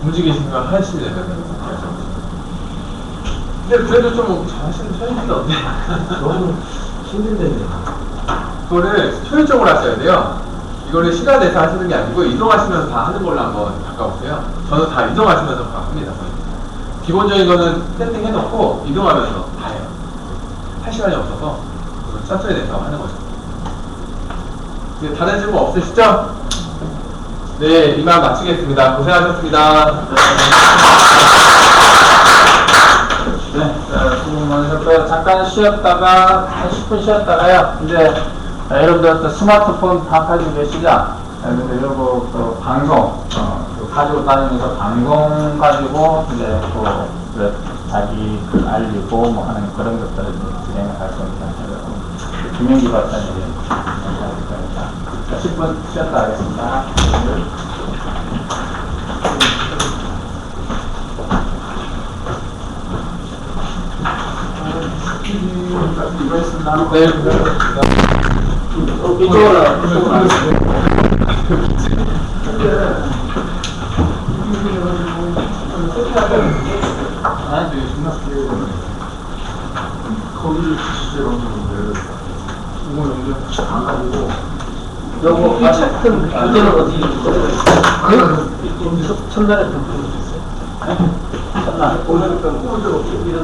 움직이시면 하시면 돼요. 근데 그래도 좀 잘하시는 편이던데. 너무 힘든데요. 그거를 효율적으로 하셔야 돼요. 이거를 시간 내서 하시는 게 아니고 이동하시면서 다 하는 걸로 한번 바꿔보세요. 저는 다 이동하시면서 바꿉니다. 거의. 기본적인 거는 세팅 해놓고 이동하면서 다 해요. 할 시간이 없어서 천천히 내서 하는 거죠. 네, 다른 질문 없으시죠? 네, 이만 마치겠습니다. 고생하셨습니다. 네, 수고 많으셨고요. 잠깐 쉬었다가 한 10분 쉬었다가요. 이제 여러분들 또 스마트폰 다 가지고 계시죠? 근데 요거 또 방송 가지고 다니면서 방송 가지고 이제 또 자기 알리고 뭐 하는 그런 것들을 진행을 할 겁니다. 김영기 박사님이 진행할 거니까 10분 쉬었다 하겠습니다. 이거 있습니다. 네, 고생하셨습니다. 이쪽으로 아, 되게 신났어요. 거기를 주시더라고. 이거 연결 안 가지고. 여보, 그때는 어디? 첫날에 좀 보셨어요? 첫날. 오늘 이런